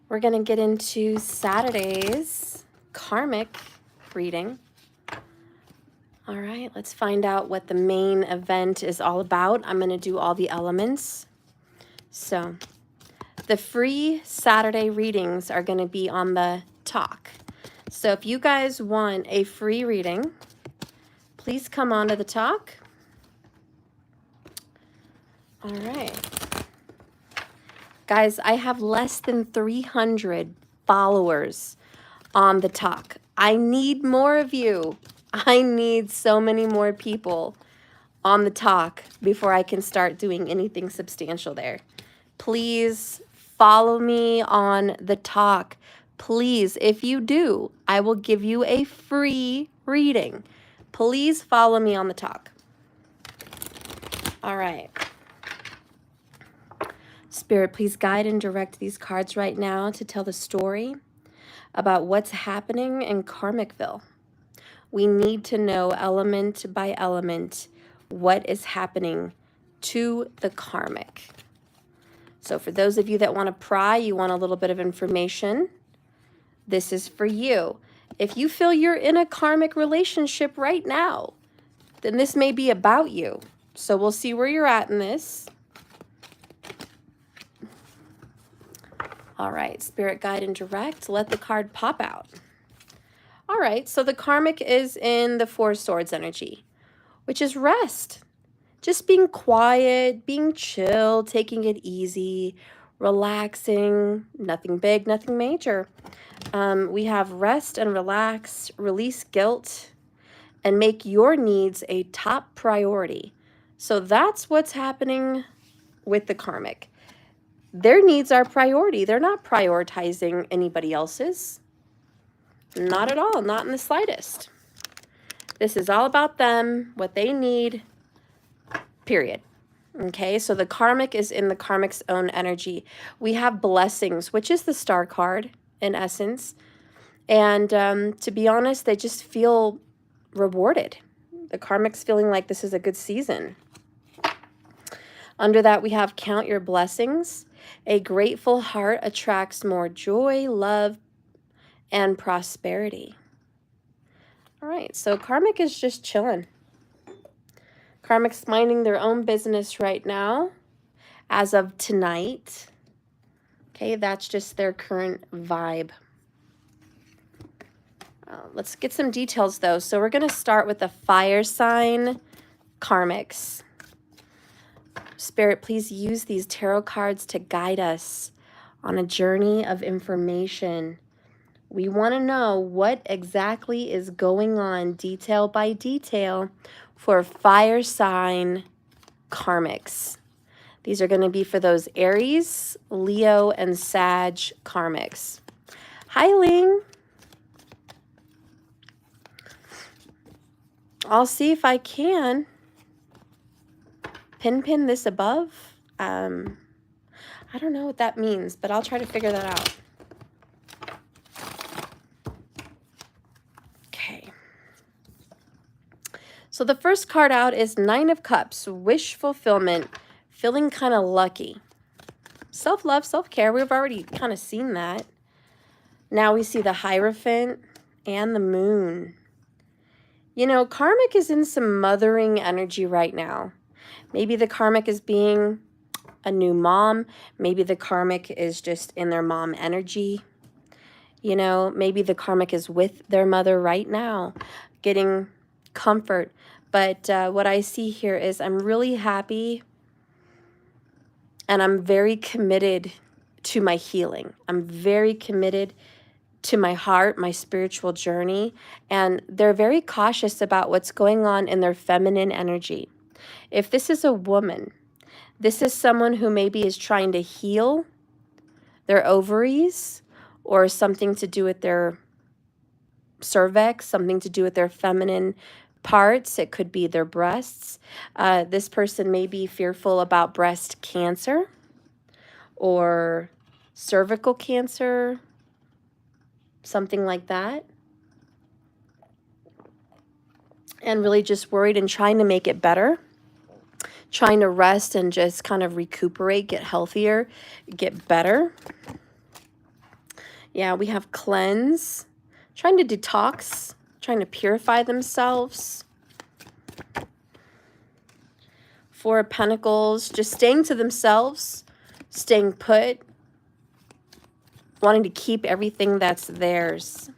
We're going to get into Saturday's karmic reading. All right, let's find out what the main event is all about. I'm going to do all the elements. So the free Saturday readings are going to be on the talk. So if you guys want a free reading, please come on to the talk. All right. Guys, I have less than 300 followers on the talk. I need more of you. I need so many more people on the talk before I can start doing anything substantial there. Please follow me on the talk. Please, if you do, I will give you a free reading. Please follow me on the talk. All right. Spirit, please guide and direct these cards right now to tell the story about what's happening in Karmicville. We need to know element by element what is happening to the karmic. So for those of you that want to pry, you want a little bit of information, this is for you. If you feel you're in a karmic relationship right now, then this may be about you. So we'll see where you're at in this. All right, Spirit, guide and direct. Let the card pop out. All right, so the karmic is in the Four Swords energy, which is rest. Just being quiet, being chill, taking it easy, relaxing, nothing big, nothing major. We have rest and relax, release guilt, and make your needs a top priority. So that's what's happening with the karmic. Their needs are priority. They're not prioritizing anybody else's. Not at all, not in the slightest. This is all about them, what they need, period. Okay, so the karmic is in the karmic's own energy. We have blessings, which is the star card in essence. And to be honest, they just feel rewarded. The karmic's feeling like this is a good season. Under that, we have count your blessings. A grateful heart attracts more joy, love, and prosperity. All right, so karmic is just chilling. Karmic's minding their own business right now as of tonight. Okay, that's just their current vibe. Let's get some details though. So we're going to start with the fire sign karmics. Spirit, please use these tarot cards to guide us on a journey of information. We want to know what exactly is going on, detail by detail, for fire sign karmics. These are going to be for those Aries, Leo, and Sag karmics. Hi, Ling. I'll see if I can pin this above. I don't know what that means, but I'll try to figure that out. Okay. So the first card out is Nine of Cups, wish fulfillment, feeling kind of lucky. Self-love, self-care, we've already kind of seen that. Now we see the Hierophant and the Moon. You know, karmic is in some mothering energy right now. Maybe the karmic is being a new mom. Maybe the karmic is just in their mom energy. You know, maybe the karmic is with their mother right now, getting comfort. But what I see here is I'm really happy and I'm very committed to my healing. I'm very committed to my heart, my spiritual journey, and they're very cautious about what's going on in their feminine energy. If this is a woman, this is someone who maybe is trying to heal their ovaries or something to do with their cervix, something to do with their feminine parts. It could be their breasts. This person may be fearful about breast cancer or cervical cancer, something like that. And really just worried and trying to make it better. Trying to rest and just kind of recuperate, get healthier, get better. Yeah, we have cleanse, trying to detox, trying to purify themselves. Four of Pentacles, just staying to themselves, staying put, wanting to keep everything that's theirs.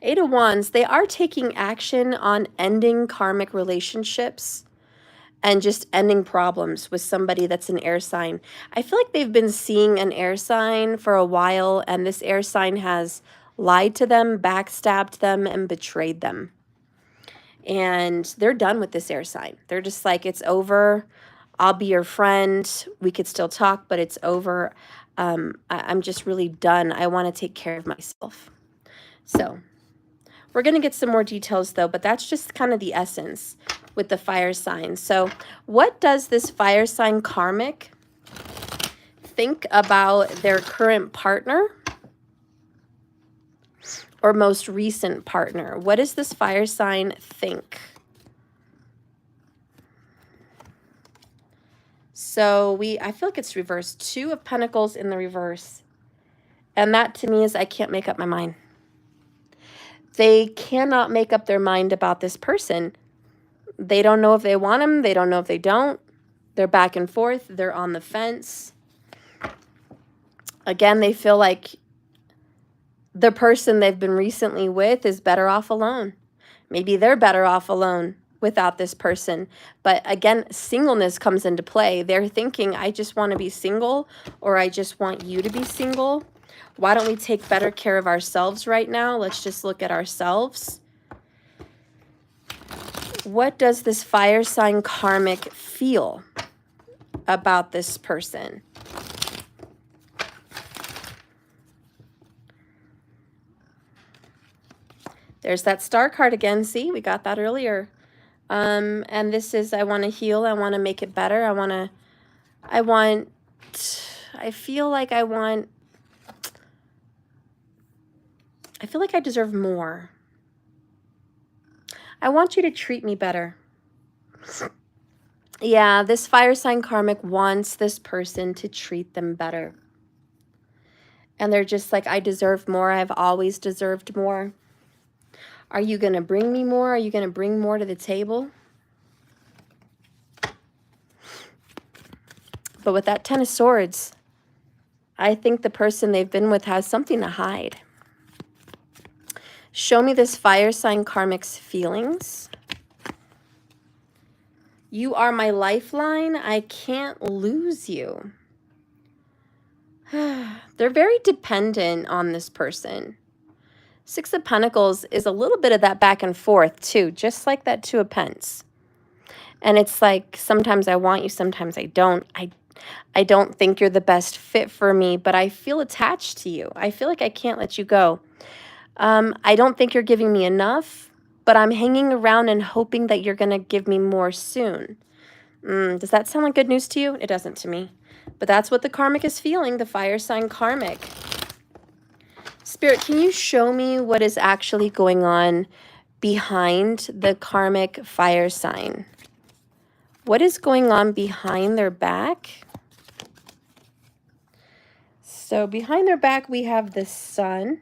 Eight of Wands, they are taking action on ending karmic relationships and just ending problems with somebody that's an air sign. I feel like they've been seeing an air sign for a while, and this air sign has lied to them, backstabbed them, and betrayed them. And they're done with this air sign. They're just like, it's over. I'll be your friend. We could still talk, but it's over. I'm just really done. I want to take care of myself. So we're going to get some more details, though, but that's just kind of the essence with the fire sign. So what does this fire sign karmic think about their current partner or most recent partner? What does this fire sign think? So I feel like it's reversed. Two of Pentacles in the reverse. And that to me is I can't make up my mind. They cannot make up their mind about this person. They don't know if they want him. They don't know if they don't. They're back and forth. They're on the fence. Again, they feel like the person they've been recently with is better off alone. Maybe they're better off alone without this person. But again, singleness comes into play. They're thinking, I just want to be single, or I just want you to be single. Why don't we take better care of ourselves right now? Let's just look at ourselves. What does this fire sign karmic feel about this person? There's that star card again. See, we got that earlier. And this is, I want to heal. I want to make it better. I feel like I deserve more. I want you to treat me better. Yeah, this fire sign karmic wants this person to treat them better. And they're just like, I deserve more. I've always deserved more. Are you going to bring me more? Are you going to bring more to the table? But with that Ten of Swords, I think the person they've been with has something to hide. Show me this fire sign karmic's feelings. You are my lifeline. I can't lose you. They're very dependent on this person. Six of Pentacles is a little bit of that back and forth too, just like that Two of Pentacles. And it's like, sometimes I want you, sometimes I don't. I don't think you're the best fit for me, but I feel attached to you. I feel like I can't let you go. I don't think you're giving me enough, but I'm hanging around and hoping that you're going to give me more soon. Does that sound like good news to you? It doesn't to me. But that's what the karmic is feeling, the fire sign karmic. Spirit, can you show me what is actually going on behind the karmic fire sign? What is going on behind their back? So behind their back, we have the Sun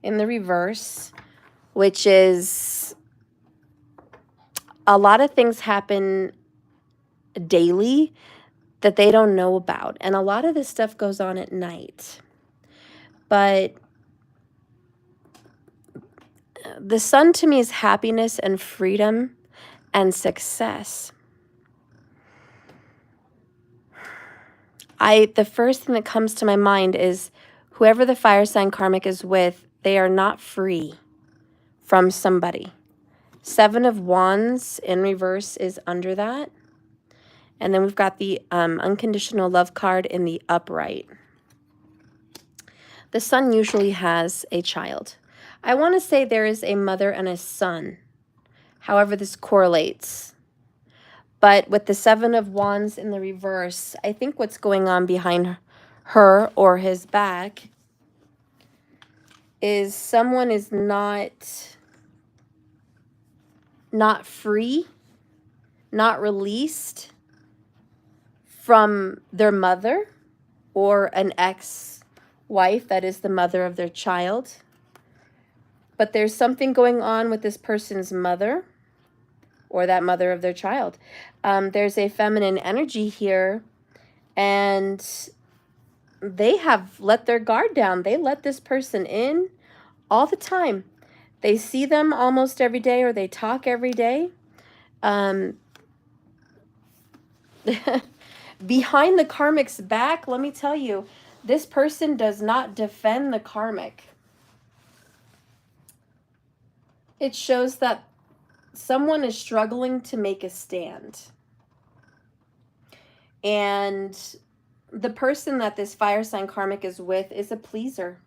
in the reverse, which is a lot of things happen daily that they don't know about. And a lot of this stuff goes on at night. But the Sun to me is happiness and freedom and success. The first thing that comes to my mind is whoever the fire sign karmic is with, they are not free from somebody. Seven of Wands in reverse is under that. And then we've got the unconditional love card in the upright. The Sun usually has a child. I want to say there is a mother and a son. However, this correlates. But with the Seven of Wands in the reverse, I think what's going on behind her or his back is someone is not free, not released from their mother or an ex wife that is the mother of their child. But there's something going on with this person's mother or that mother of their child. There's a feminine energy here, and they have let their guard down. They let this person in all the time. They see them almost every day, or they talk every day. Behind the karmic's back, let me tell you, this person does not defend the karmic. It shows that someone is struggling to make a stand. And the person that this fire sign karmic is with is a pleaser,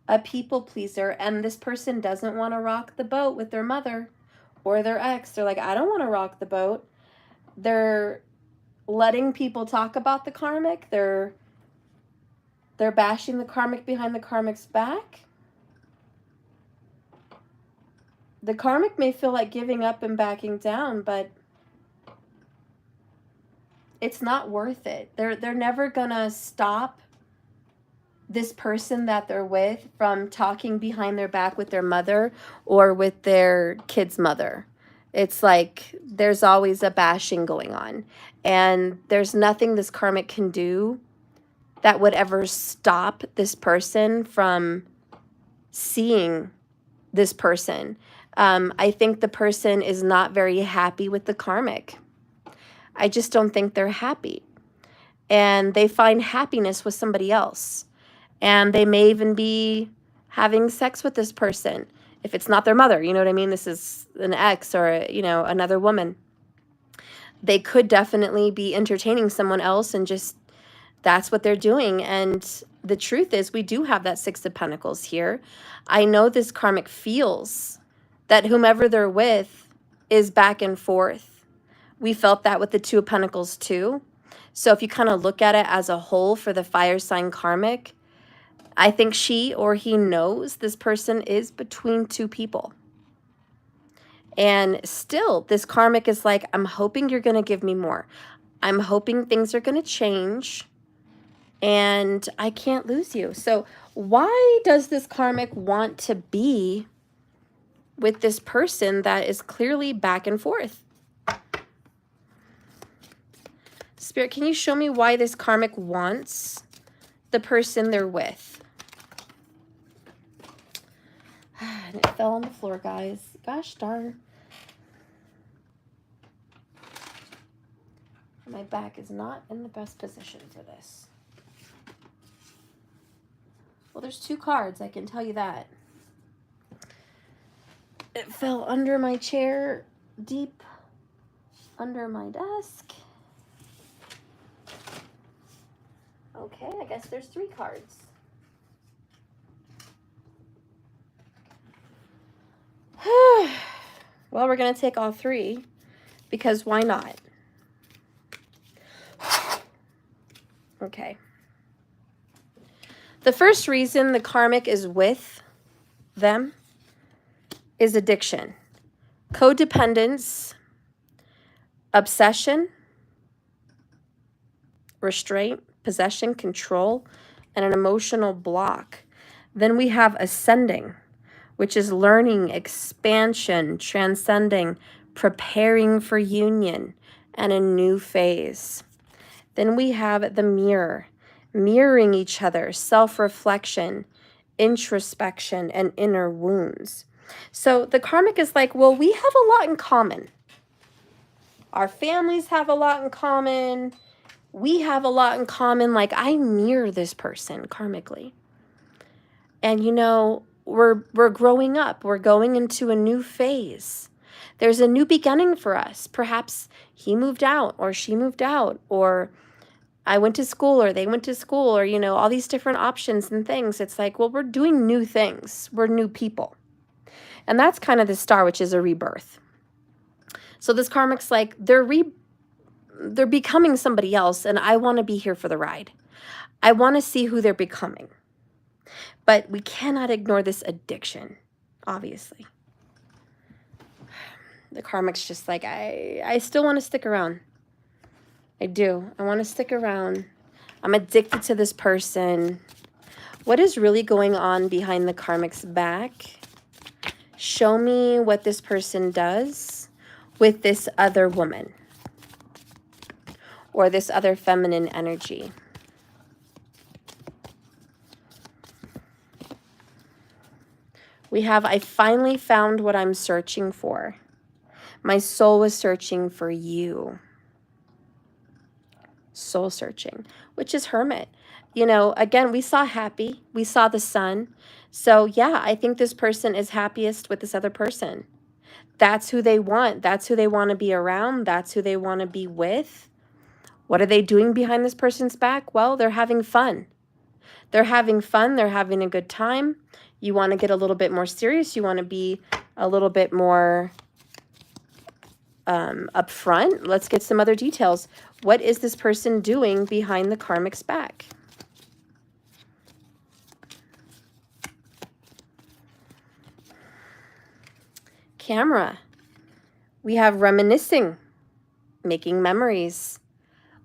a people pleaser. And this person doesn't want to rock the boat with their mother or their ex. They're like, I don't want to rock the boat. They're letting people talk about the karmic. They're bashing the karmic behind the karmic's back. The karmic may feel like giving up and backing down, but it's not worth it. They're never gonna stop this person that they're with from talking behind their back with their mother or with their kid's mother. It's like there's always a bashing going on, and there's nothing this karmic can do that would ever stop this person from seeing this person. I think the person is not very happy with the karmic. I just don't think they're happy. And they find happiness with somebody else. And they may even be having sex with this person. If it's not their mother, you know what I mean? This is an ex or, you know, another woman. They could definitely be entertaining someone else, and just that's what they're doing. And the truth is, we do have that Six of Pentacles here. I know this karmic feels that whomever they're with is back and forth. We felt that with the Two of Pentacles too. So if you kind of look at it as a whole for the fire sign karmic, I think she or he knows this person is between two people. And still, this karmic is like, I'm hoping you're going to give me more. I'm hoping things are going to change, and I can't lose you. So why does this karmic want to be with this person that is clearly back and forth? Spirit, can you show me why this karmic wants the person they're with? And it fell on the floor, guys. Gosh darn. My back is not in the best position for this. Well, there's two cards, I can tell you that. It fell under my chair, deep under my desk. Okay, I guess there's three cards. Well, we're going to take all three, because why not? Okay. The first reason the karmic is with them is addiction, codependence, obsession, restraint, possession, control, and an emotional block. Then we have ascending, which is learning, expansion, transcending, preparing for union, and a new phase. Then we have the mirror, mirroring each other, self-reflection, introspection, and inner wounds. So the karmic is like, well, we have a lot in common. Our families have a lot in common. We have a lot in common. Like, I mirror this person karmically. And, you know, we're growing up. We're going into a new phase. There's a new beginning for us. Perhaps he moved out, or she moved out, or I went to school, or they went to school, or, you know, all these different options and things. It's like, well, we're doing new things. We're new people. And that's kind of the star, which is a rebirth. So this karmic's like, they're becoming somebody else, and I want to be here for the ride. I want to see who they're becoming. But we cannot ignore this addiction, obviously. The karmic's just like, I still want to stick around. I do. I want to stick around. I'm addicted to this person. What is really going on behind the karmic's back? Show me what this person does with this other woman or this other feminine energy. We have, I finally found what I'm searching for. My soul was searching for you. Soul searching, which is Hermit. You know, again, we saw happy. We saw the sun. So yeah, I think this person is happiest with this other person. That's who they want. That's who they want to be around. That's who they want to be with. What are they doing behind this person's back? Well, they're having fun. They're having fun. They're having a good time. You want to get a little bit more serious. You want to be a little bit more upfront. Let's get some other details. What is this person doing behind the karmic's back? Camera. We have reminiscing, making memories,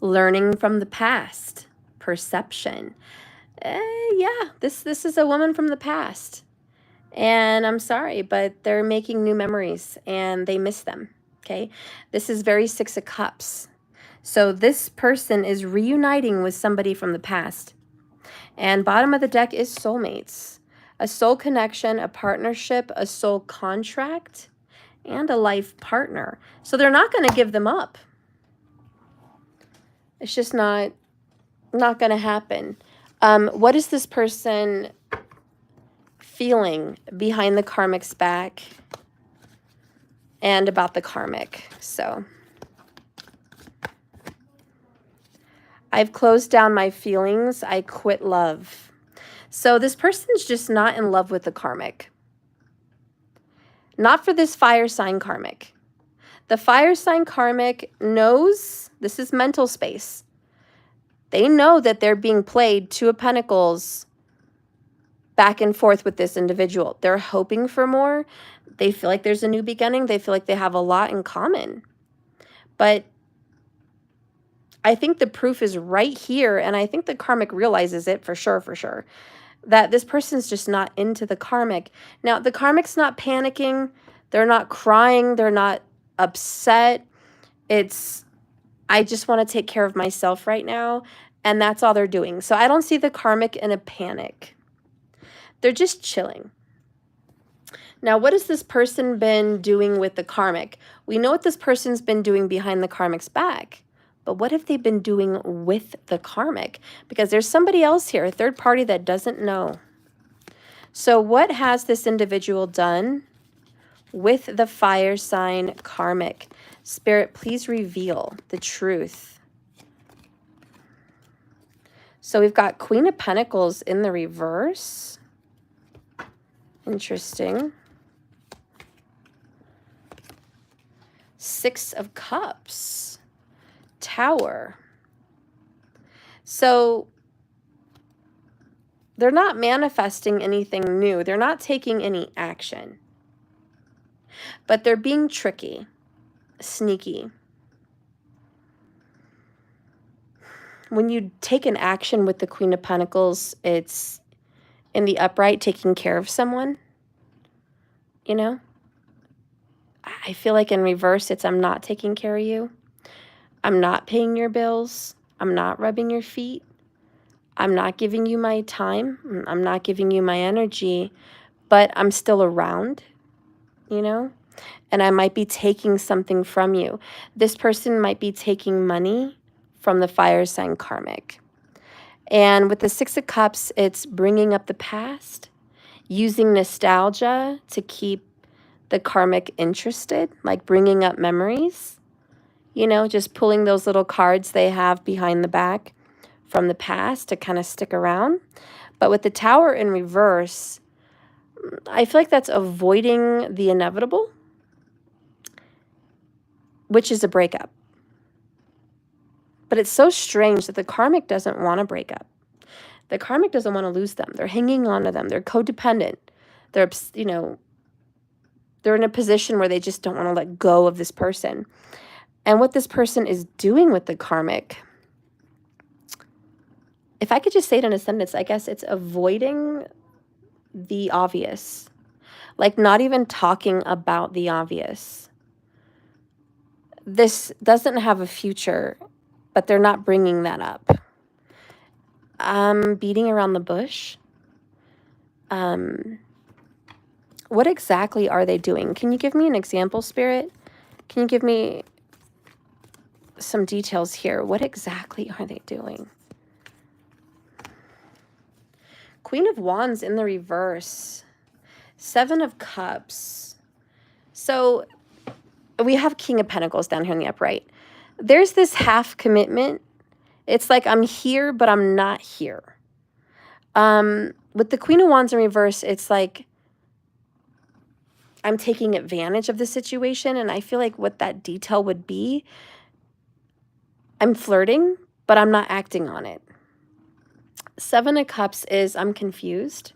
learning from the past, perception. Yeah, this is a woman from the past. And I'm sorry, but they're making new memories and they miss them, okay? This is very Six of Cups. So this person is reuniting with somebody from the past. And bottom of the deck is soulmates. A soul connection, a partnership, a soul contract, and a life partner. So they're not going to give them up. It's just not going to happen. What is this person feeling behind the karmic's back and about the karmic? So I've closed down my feelings. I quit love. So this person's just not in love with the karmic. Not for this fire sign karmic. The fire sign karmic knows, this is mental space. They know that they're being played Two of Pentacles back and forth with this individual. They're hoping for more. They feel like there's a new beginning. They feel like they have a lot in common. But I think the proof is right here, and I think the karmic realizes it for sure, that this person's just not into the karmic. Now, the karmic's not panicking. They're not crying. They're not upset. It's, I just want to take care of myself right now, and that's all they're doing. So I don't see the karmic in a panic. They're just chilling. Now, what has this person been doing with the karmic? We know what this person's been doing behind the karmic's back, but what have they been doing with the karmic? Because there's somebody else here, a third party that doesn't know. So what has this individual done with the fire sign karmic? Spirit, please reveal the truth. So we've got Queen of Pentacles in the reverse. Interesting. Six of Cups. Tower. So they're not manifesting anything new. They're not taking any action. But they're being tricky. Sneaky. When you take an action with the Queen of Pentacles, it's in the upright, taking care of someone. You know? I feel like in reverse, it's I'm not taking care of you. I'm not paying your bills. I'm not rubbing your feet. I'm not giving you my time. I'm not giving you my energy, but I'm still around, you know? And I might be taking something from you. This person might be taking money from the fire sign karmic. And with the Six of Cups, it's bringing up the past, using nostalgia to keep the karmic interested, like bringing up memories, you know, just pulling those little cards they have behind the back from the past to kind of stick around. But with the Tower in reverse, I feel like that's avoiding the inevitable, which is a breakup. But it's so strange that the karmic doesn't want to break up. The karmic doesn't want to lose them. They're hanging on to them. They're codependent. They're, you know, they're in a position where they just don't want to let go of this person. And what this person is doing with the karmic, if I could just say it in a sentence, I guess it's avoiding the obvious. Like, not even talking about the obvious. This doesn't have a future, but they're not bringing that up. Beating around the bush. What exactly are they doing? Can you give me an example, Spirit? Can you give me some details here? What exactly are they doing? Queen of Wands in the reverse. Seven of Cups. So we have King of Pentacles down here in the upright. There's this half commitment. It's like I'm here, but I'm not here. With the Queen of Wands in reverse, it's like I'm taking advantage of the situation. And I feel like what that detail would be, I'm flirting, but I'm not acting on it. Seven of Cups is I'm confused.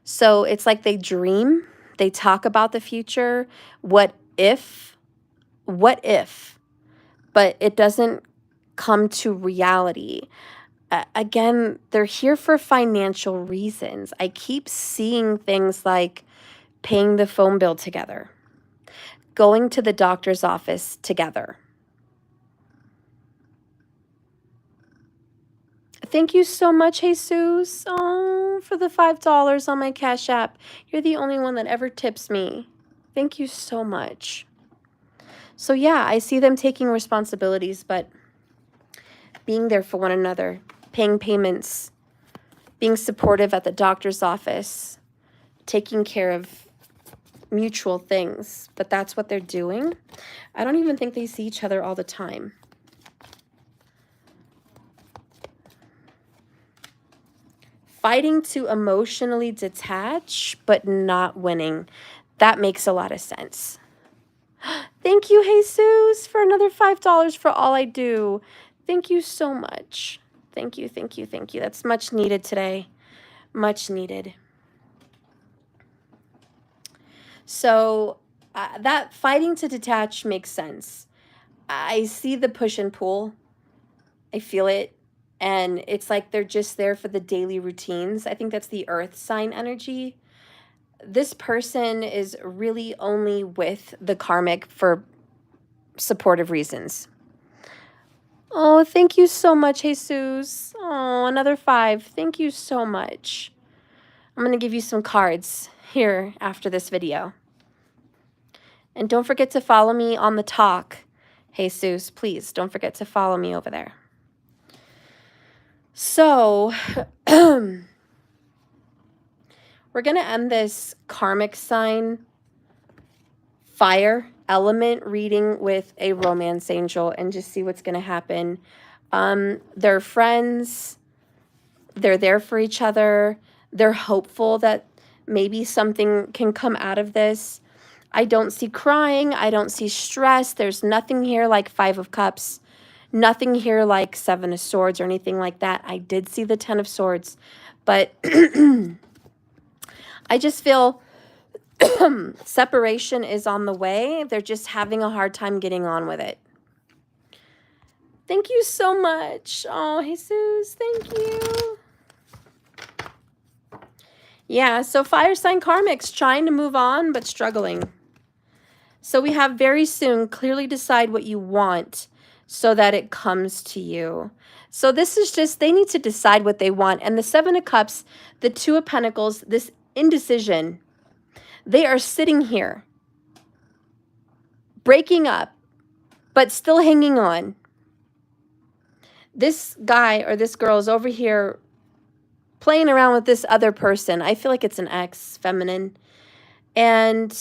So it's like they dream, they talk about the future. What if, but it doesn't come to reality. Again, they're here for financial reasons. I keep seeing things like paying the phone bill together, going to the doctor's office together. Thank you so much, Jesus. Oh, for the $5 on my Cash App. You're the only one that ever tips me. Thank you so much. So yeah, I see them taking responsibilities, but being there for one another, paying payments, being supportive at the doctor's office, taking care of mutual things. But that's what they're doing. I don't even think they see each other all the time. Fighting to emotionally detach, but not winning. That makes a lot of sense. Thank you, Jesus, for another $5 for all I do. Thank you so much. Thank you, thank you, thank you. That's much needed today. Much needed. So that fighting to detach makes sense. I see the push and pull. I feel it. And it's like they're just there for the daily routines. I think that's the earth sign energy. This person is really only with the karmic for supportive reasons. Oh, thank you so much, Jesus. Oh, another 5. Thank you so much. I'm going to give you some cards here after this video. And don't forget to follow me on the talk. Jesus, please don't forget to follow me over there. So, we're going to end this karmic sign fire element reading with a romance angel and just see what's going to happen. They're friends. They're there for each other. They're hopeful that maybe something can come out of this. I don't see crying. I don't see stress. There's nothing here like 5 of Cups. Nothing here like 7 of Swords or anything like that. I did see the 10 of Swords, but I just feel separation is on the way. They're just having a hard time getting on with it. Thank you so much. Oh, Jesus, thank you. Yeah, so fire sign karmics trying to move on but struggling. So we have very soon, clearly decide what you want so that it comes to you. So this is just, they need to decide what they want. And the 7 of Cups, the 2 of Pentacles, this indecision, they are sitting here, breaking up, but still hanging on. This guy or this girl is over here playing around with this other person. I feel like it's an ex, feminine. And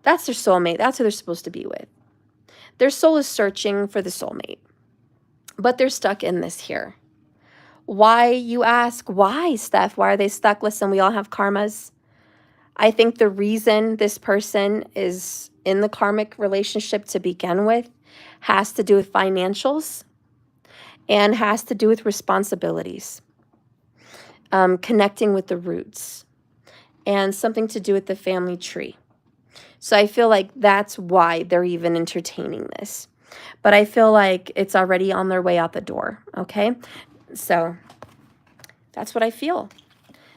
that's their soulmate. That's who they're supposed to be with. Their soul is searching for the soulmate. But they're stuck in this here. Why, you ask? Why, Steph? Why are they stuck? Listen, we all have karmas. I think the reason this person is in the karmic relationship to begin with has to do with financials and has to do with responsibilities, connecting with the roots, and something to do with the family tree. So I feel like that's why they're even entertaining this. But I feel like it's already on their way out the door, okay? So That's what I feel.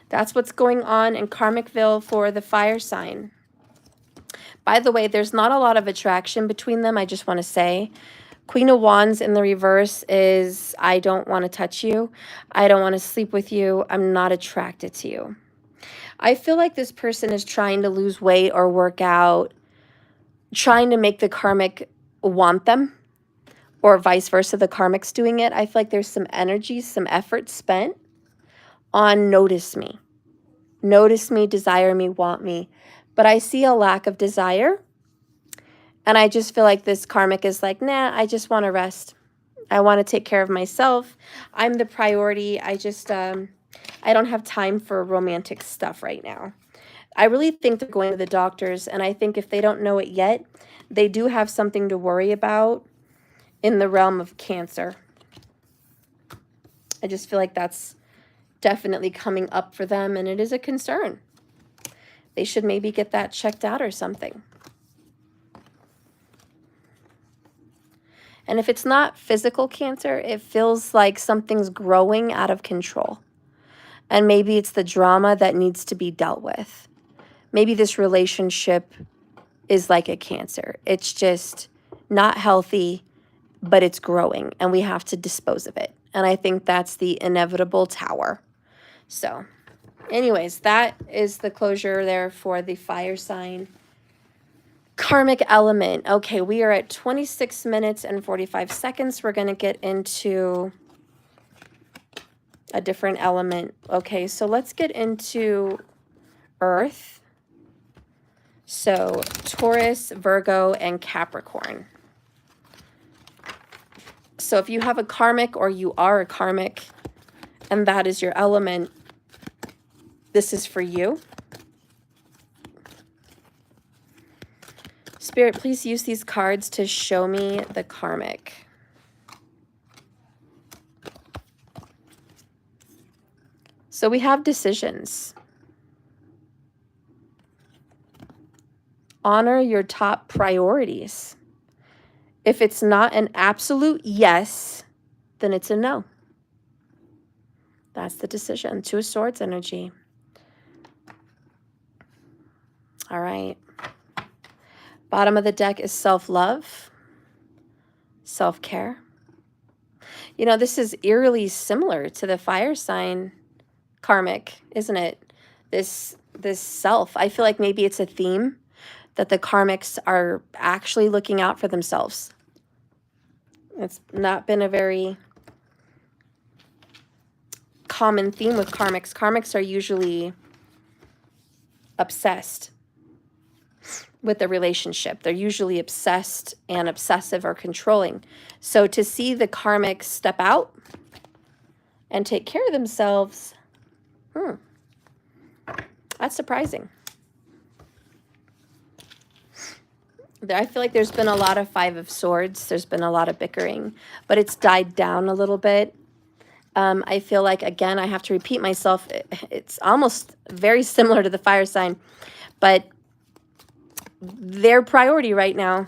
That's what's going on in Karmicville for the fire sign. By the way, there's not a lot of attraction between them, I just want to say. Queen of Wands in the reverse is, I don't want to touch you. I don't want to sleep with you. I'm not attracted to you. I feel like this person is trying to lose weight or work out, trying to make the karmic want them, or vice versa, the karmic's doing it. I feel like there's some energy, some effort spent on notice me, desire me, want me. But I see a lack of desire. And I just feel like this karmic is like, nah, I just want to rest. I want to take care of myself. I'm the priority. I don't have time for romantic stuff right now. I really think they're going to the doctors. And I think if they don't know it yet, they do have something to worry about in the realm of Cancer. I just feel like that's definitely coming up for them. And it is a concern. They should maybe get that checked out or something. And if it's not physical Cancer, it feels like something's growing out of control. And maybe it's the drama that needs to be dealt with. Maybe this relationship is like a Cancer. It's just not healthy, but it's growing and we have to dispose of it. And I think that's the inevitable Tower. So anyways, that is the closure there for the fire sign. Karmic element. Okay, we are at 26 minutes and 45 seconds. We're going to get into a different element. Okay, so let's get into Earth. So Taurus, Virgo, and Capricorn. So if you have a karmic or you are a karmic and that is your element, this is for you. Spirit, please use these cards to show me the karmic. So we have decisions. Honor your top priorities. If it's not an absolute yes, then it's a no. That's the decision. Two of Swords energy. All right. Bottom of the deck is self-love, self-care. You know, this is eerily similar to the fire sign karmic, isn't it? This self. I feel like maybe it's a theme that the karmics are actually looking out for themselves. It's not been a very common theme with karmics. Karmics are usually obsessed with the relationship. They're usually obsessed and obsessive or controlling. So to see the karmic step out and take care of themselves, that's surprising. I feel like there's been a lot of Five of Swords. There's been a lot of bickering, but it's died down a little bit. I feel like, again, I have to repeat myself. It's almost very similar to the fire sign, but their priority right now,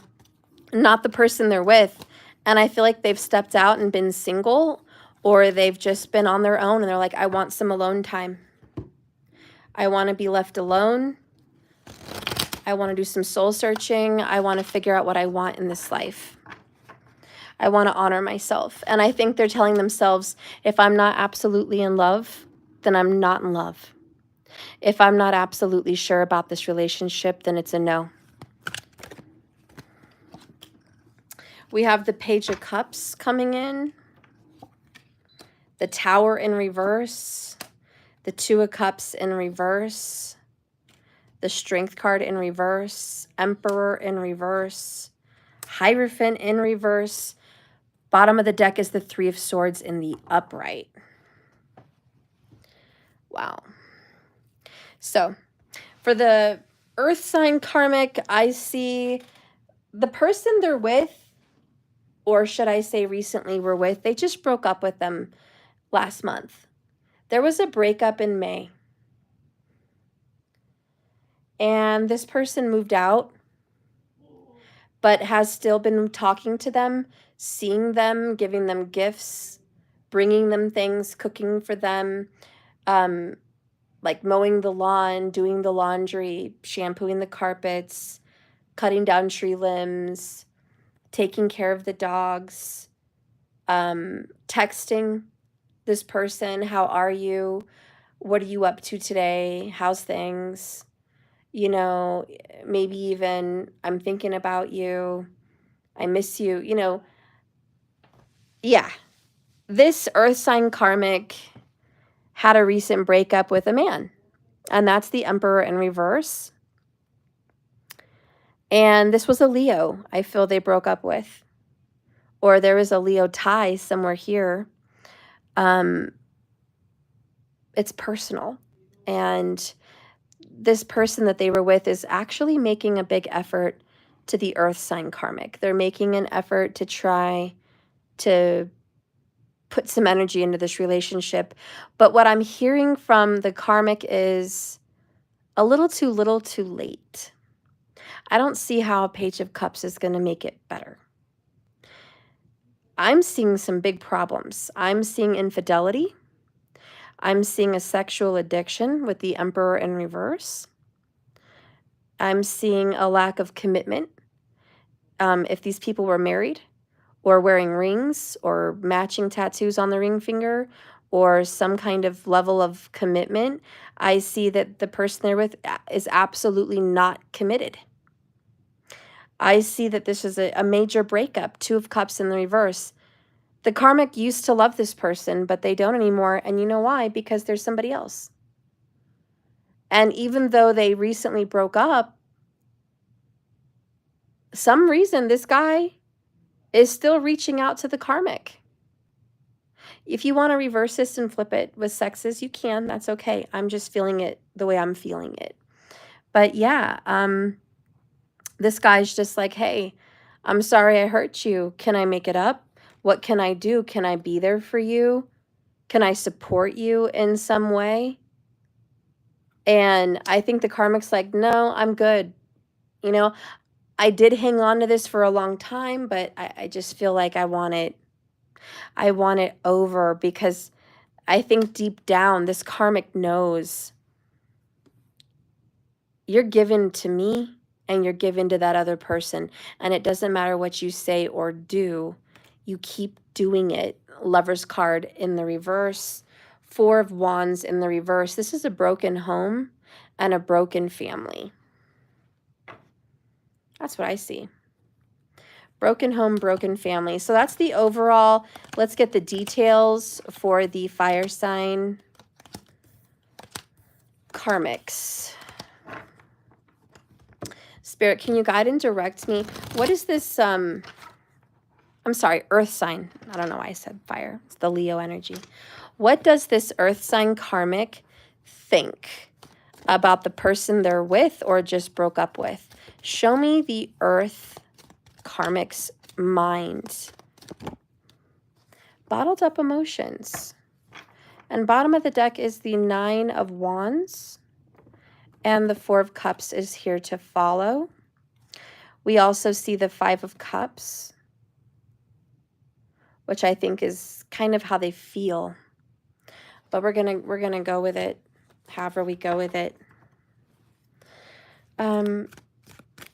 not the person they're with. And I feel like they've stepped out and been single, or they've just been on their own and they're like, I want some alone time. I want to be left alone. I want to do some soul searching. I want to figure out what I want in this life. I want to honor myself. And I think they're telling themselves, if I'm not absolutely in love, then I'm not in love. If I'm not absolutely sure about this relationship, then it's a no. We have the Page of Cups coming in, the Tower in reverse, the Two of Cups in reverse, the Strength card in reverse, Emperor in reverse, Hierophant in reverse. Bottom of the deck is the Three of Swords in the upright. Wow. So for the Earth sign karmic, I see the person they're with, or should I say recently were with, they just broke up with them last month. There was a breakup in May. And this person moved out, but has still been talking to them, seeing them, giving them gifts, bringing them things, cooking for them, like mowing the lawn, doing the laundry, shampooing the carpets, cutting down tree limbs, taking care of the dogs, texting this person, how are you? What are you up to today? How's things? You know, maybe even I'm thinking about you. I miss you. You know, yeah. This earth sign karmic had a recent breakup with a man, and that's the Emperor in reverse. And this was a Leo, I feel they broke up with. Or there was a Leo tie somewhere here. It's personal. And this person that they were with is actually making a big effort to the earth sign karmic. They're making an effort to try to put some energy into this relationship. But what I'm hearing from the karmic is a little too late. I don't see how a Page of Cups is going to make it better. I'm seeing some big problems. I'm seeing infidelity. I'm seeing a sexual addiction with the Emperor in reverse. I'm seeing a lack of commitment. If these people were married or wearing rings or matching tattoos on the ring finger or some kind of level of commitment, I see that the person they're with is absolutely not committed. I see that this is a major breakup, Two of Cups in the reverse. The karmic used to love this person, but they don't anymore. And you know why? Because there's somebody else. And even though they recently broke up, some reason this guy is still reaching out to the karmic. If you want to reverse this and flip it with sexes, you can. That's okay. I'm just feeling it the way I'm feeling it. But yeah, this guy's just like, hey, I'm sorry I hurt you. Can I make it up? What can I do? Can I be there for you? Can I support you in some way? And I think the karmic's like, no, I'm good. You know, I did hang on to this for a long time, but I just feel like I want it over, because I think deep down this karmic knows you're given to me and you're given to that other person. And it doesn't matter what you say or do, you keep doing it. Lover's card in the reverse, Four of Wands in the reverse. This is a broken home and a broken family. That's what I see. Broken home, broken family. So that's the overall. Let's get the details for the fire sign karmics. Spirit, can you guide and direct me? What is this, I'm sorry, earth sign. I don't know why I said fire. It's the Leo energy. What does this earth sign karmic think about the person they're with or just broke up with? Show me the earth karmic's mind. Bottled up emotions. And bottom of the deck is the Nine of Wands. And the Four of Cups is here to follow. We also see the Five of Cups, which I think is kind of how they feel. But we're gonna go with it however we go with it.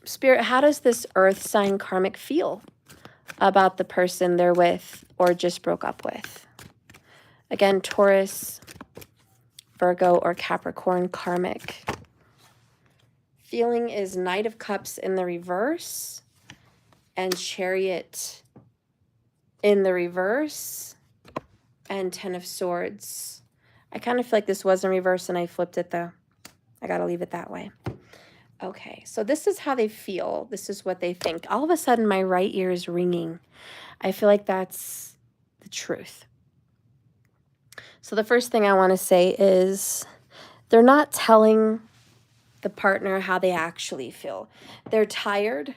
Spirit, how does this earth sign karmic feel about the person they're with or just broke up with? Again, Taurus, Virgo, or Capricorn karmic. Feeling is Knight of Cups in the reverse and Chariot in the reverse and Ten of Swords. I kind of feel like this was in reverse and I flipped it though. I got to leave it that way. Okay, so this is how they feel. This is what they think. All of a sudden, my right ear is ringing. I feel like that's the truth. So the first thing I want to say is they're not telling the partner how they actually feel. They're tired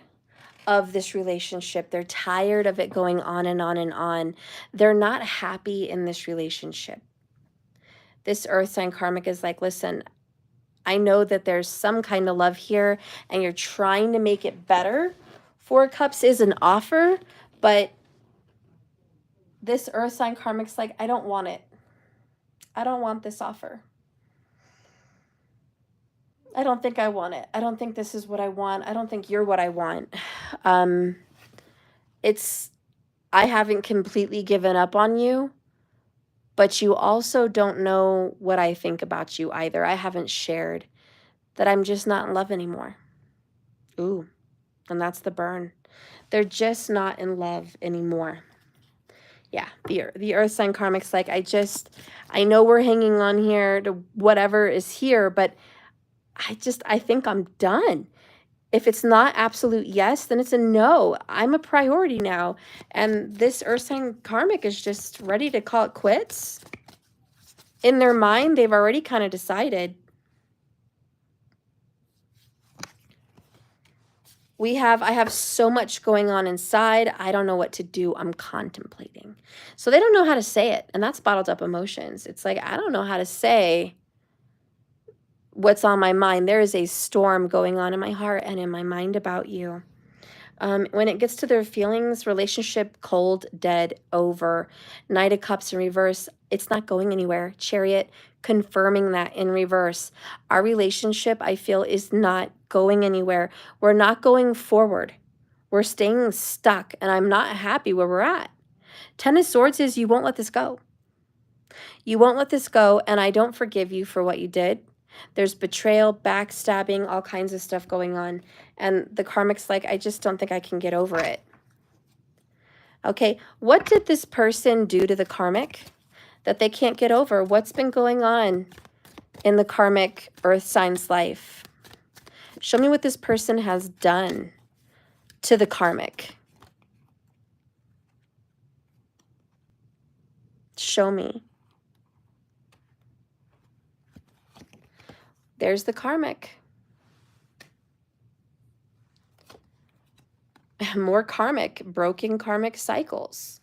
of this relationship. They're tired of it going on and on and on. They're not happy in this relationship. This earth sign karmic is like, listen, I know that there's some kind of love here and you're trying to make it better. Four of Cups is an offer, but this earth sign karmic's like, I don't want it. I don't want this offer. I don't think I want it. I don't think this is what I want. I don't think you're what I want. I haven't completely given up on you, but you also don't know what I think about you either. I haven't shared that I'm just not in love anymore. Ooh, and that's the burn. They're just not in love anymore. Yeah, the earth sign karmic's like, I know we're hanging on here to whatever is here, but I think I'm done. If it's not absolute yes, then it's a no. I'm a priority now. And this earth sign karmic is just ready to call it quits. In their mind, they've already kind of decided. I have so much going on inside. I don't know what to do. I'm contemplating. So they don't know how to say it. And that's bottled up emotions. It's like, I don't know how to say what's on my mind. There is a storm going on in my heart and in my mind about you. When it gets to their feelings, relationship, cold, dead, over. Knight of Cups in reverse. It's not going anywhere. Chariot, confirming that in reverse. Our relationship, I feel, is not going anywhere. We're not going forward. We're staying stuck, and I'm not happy where we're at. Ten of Swords is you won't let this go. You won't let this go, and I don't forgive you for what you did. There's betrayal, backstabbing, all kinds of stuff going on. And the karmic's like, I just don't think I can get over it. Okay, what did this person do to the karmic that they can't get over? What's been going on in the karmic earth sign's life? Show me what this person has done to the karmic. Show me. There's the karmic. More karmic, broken karmic cycles.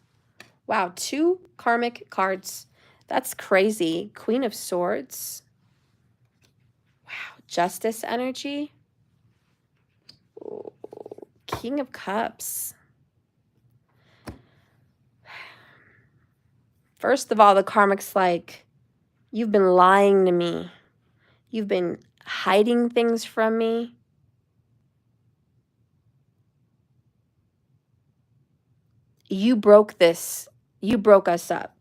Wow, 2 karmic cards. That's crazy. Queen of Swords. Wow, Justice energy. Ooh, King of Cups. First of all, the karmic's like, you've been lying to me. You've been hiding things from me. You broke this. You broke us up.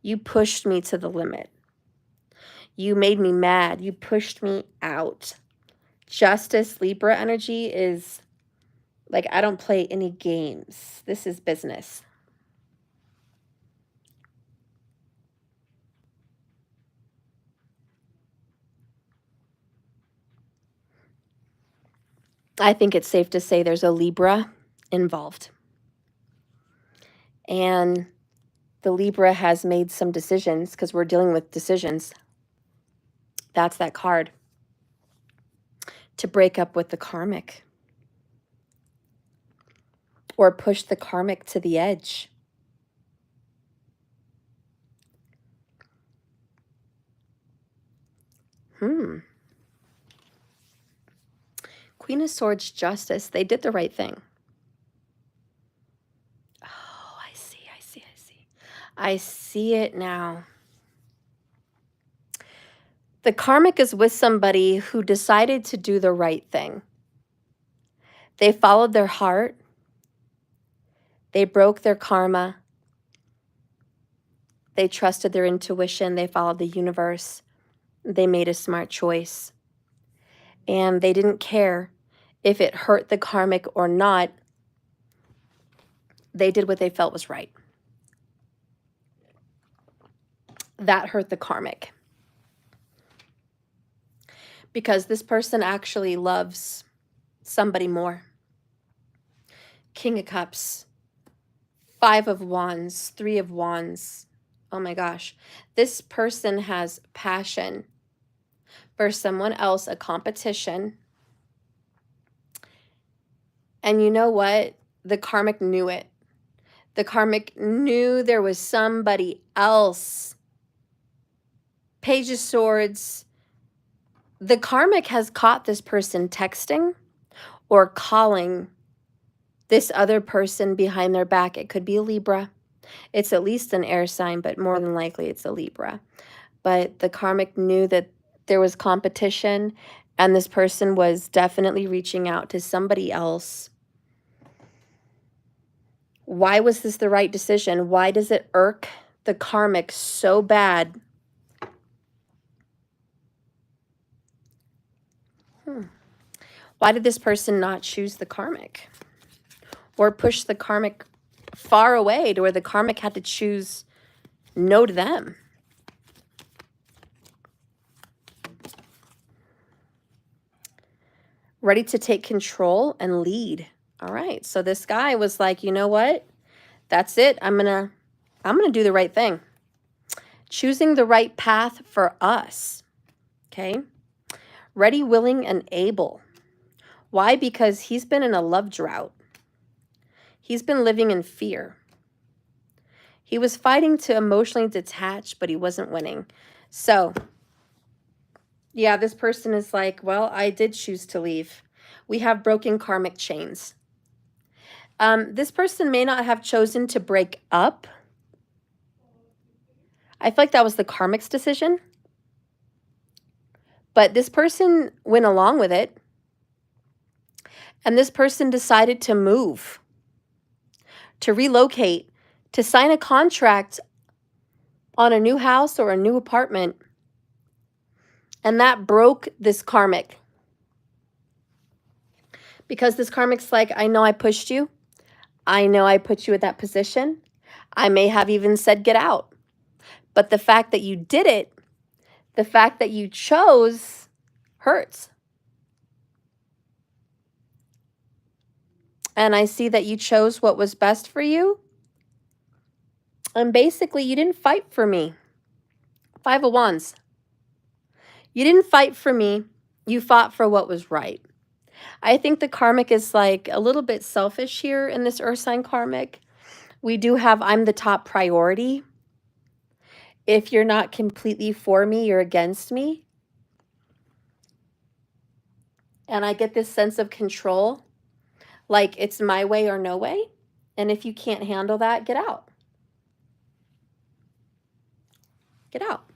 You pushed me to the limit. You made me mad. You pushed me out. Justice, Libra energy is like, I don't play any games. This is business. I think it's safe to say there's a Libra involved. And the Libra has made some decisions because we're dealing with decisions. That's that card. To break up with the karmic. Or push the karmic to the edge. Queen of Swords, Justice. They did the right thing. Oh, I see. I see it now. The karmic is with somebody who decided to do the right thing. They followed their heart. They broke their karma. They trusted their intuition. They followed the universe. They made a smart choice. And they didn't care if it hurt the karmic or not. They did what they felt was right. That hurt the karmic. Because this person actually loves somebody more. King of Cups, 5 of Wands, 3 of Wands. Oh my gosh. This person has passion for someone else, a competition. And you know what? The karmic knew it. The karmic knew there was somebody else. Page of Swords. The karmic has caught this person texting or calling this other person behind their back. It could be a Libra. It's at least an air sign, but more than likely it's a Libra. But the karmic knew that there was competition, and this person was definitely reaching out to somebody else. Why was this the right decision? Why does it irk the karmic so bad? Why did this person not choose the karmic? Or push the karmic far away to where the karmic had to choose no to them? Ready to take control and lead. All right. So this guy was like, you know what? That's it. I'm gonna do the right thing. Choosing the right path for us. Okay. Ready, willing, and able. Why? Because he's been in a love drought. He's been living in fear. He was fighting to emotionally detach, but he wasn't winning. So, yeah, this person is like, well, I did choose to leave. We have broken karmic chains. This person may not have chosen to break up. I feel like that was the karmic's decision. But this person went along with it. And this person decided to move, to relocate, to sign a contract on a new house or a new apartment. And that broke this karmic. Because this karmic's like, I know I pushed you. I know I put you at that position. I may have even said, get out. But the fact that you did it, the fact that you chose, hurts. And I see that you chose what was best for you. And basically, you didn't fight for me. 5 of Wands. You didn't fight for me. You fought for what was right. I think the karmic is like a little bit selfish here in this earth sign karmic. We do have, I'm the top priority. If you're not completely for me, you're against me. And I get this sense of control, like it's my way or no way. And if you can't handle that, get out. Get out.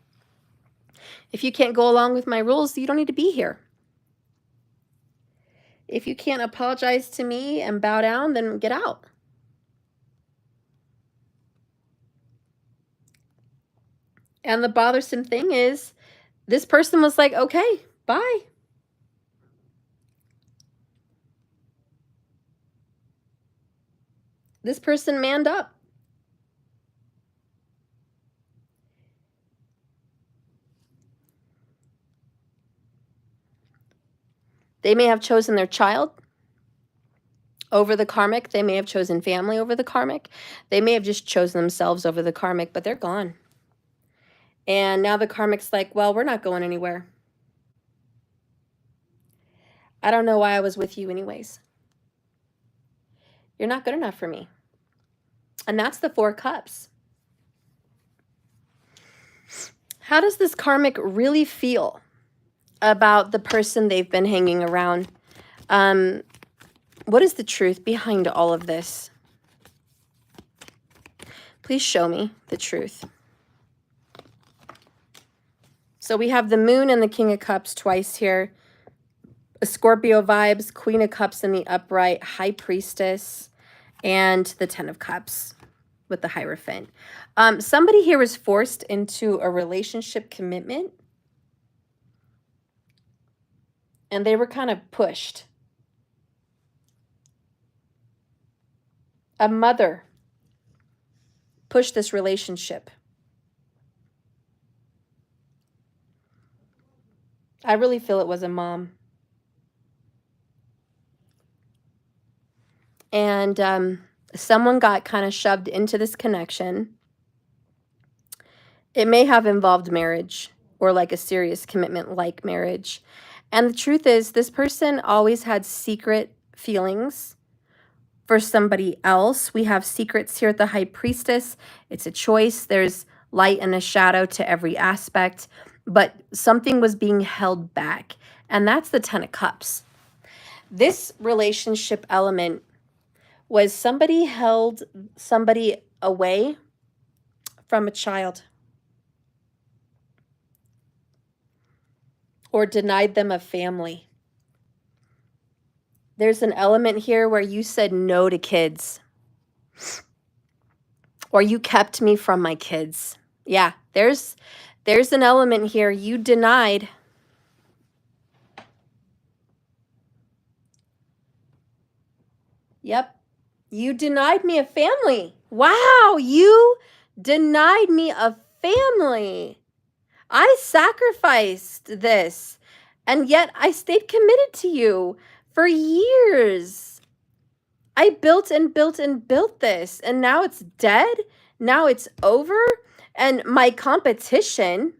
If you can't go along with my rules, you don't need to be here. If you can't apologize to me and bow down, then get out. And the bothersome thing is, this person was like, okay, bye. This person manned up. They may have chosen their child over the karmic. They may have chosen family over the karmic. They may have just chosen themselves over the karmic, but they're gone. And now the karmic's like, well, we're not going anywhere. I don't know why I was with you anyways. You're not good enough for me. And that's the 4 cups. How does this karmic really feel about the person they've been hanging around? What is the truth behind all of this? Please show me the truth. So we have the Moon and the King of Cups twice here. Scorpio vibes, Queen of Cups in the upright, High Priestess, and the 10 of Cups with the Hierophant. Somebody here was forced into a relationship commitment. And they were kind of pushed. A mother pushed this relationship. I really feel it was a mom. And someone got kind of shoved into this connection. It may have involved marriage or like a serious commitment like marriage. And the truth is, this person always had secret feelings for somebody else. We have secrets here at the High Priestess. It's a choice. There's light and a shadow to every aspect. But something was being held back. And that's the 10 of Cups. This relationship element was somebody held somebody away from a child or denied them a family. There's an element here where you said no to kids, or you kept me from my kids. Yeah, there's an element here you denied. Yep. You denied me a family. Wow, you denied me a family. I sacrificed this, and yet I stayed committed to you for years. I built and built and built this, and now it's dead. Now it's over, and my competition,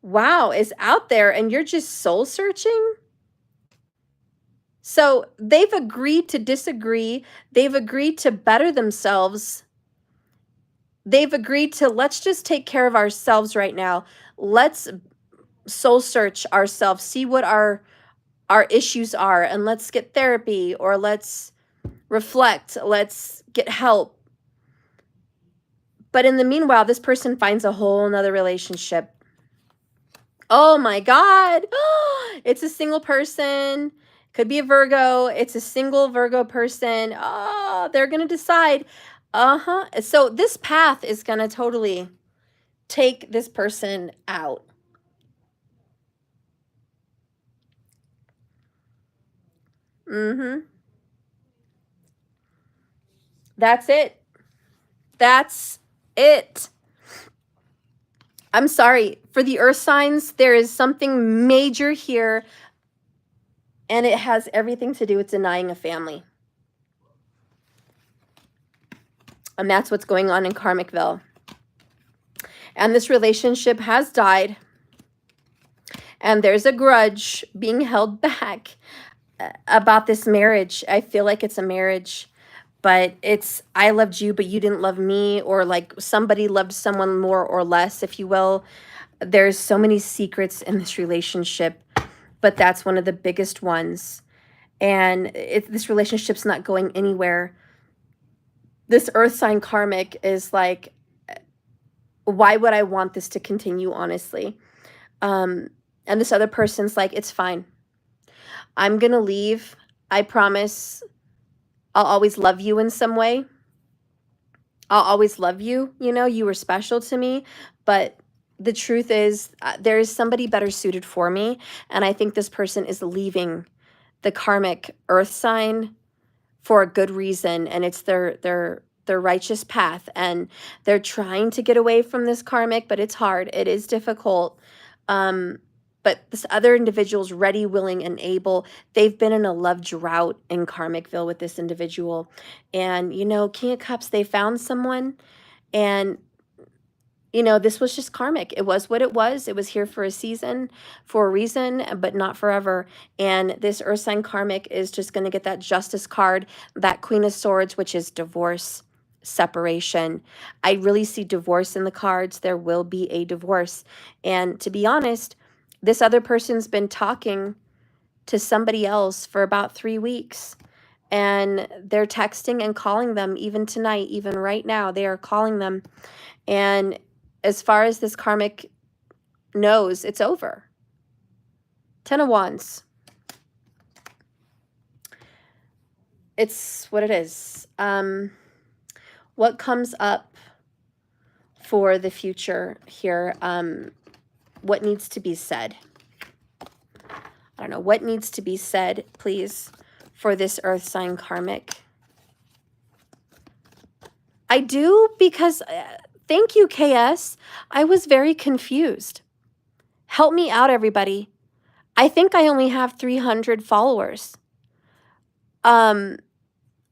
wow, is out there, and you're just soul searching? So they've agreed to disagree. They've agreed to better themselves. They've agreed to, let's just take care of ourselves right now. Let's soul search ourselves, see what our issues are, and let's get therapy, or let's reflect, let's get help. But in the meanwhile, this person finds a whole nother relationship. Oh my God. It's a single person. Could be a Virgo. It's a single Virgo person. Oh, they're going to decide. So this path is going to totally take this person out. That's it. That's it. I'm sorry. For the earth signs, there is something major here, and it has everything to do with denying a family. And that's what's going on in Karmicville. And this relationship has died. And there's a grudge being held back about this marriage. I feel like it's a marriage, but it's, I loved you, but you didn't love me, or like somebody loved someone more or less, if you will. There's so many secrets in this relationship, but that's one of the biggest ones. And this relationship's not going anywhere. This earth sign karmic is like, why would I want this to continue, honestly? And this other person's like, it's fine. I'm going to leave. I promise I'll always love you in some way. I'll always love you. You know, you were special to me. But the truth is, there is somebody better suited for me. And I think this person is leaving the karmic earth sign for a good reason. And it's their righteous path. And they're trying to get away from this karmic, but it's hard. It is difficult. But this other individual's ready, willing, and able. They've been in a love drought in Karmicville with this individual. And, you know, King of Cups, they found someone. And, you know, this was just karmic. It was what it was. It was here for a season, for a reason, but not forever. And this earth sign karmic is just going to get that justice card, that Queen of Swords, which is divorce, separation. I really see divorce in the cards. There will be a divorce. And to be honest, this other person's been talking to somebody else for about 3 weeks, and they're texting and calling them even tonight, even right now, they are calling them. And as far as this karmic knows, it's over. 10 of Wands. It's what it is. What comes up for the future here? What needs to be said? I don't know. What needs to be said, please, for this earth sign karmic? I do, because thank you, KS. I was very confused. Help me out, everybody. I think I only have 300 followers. When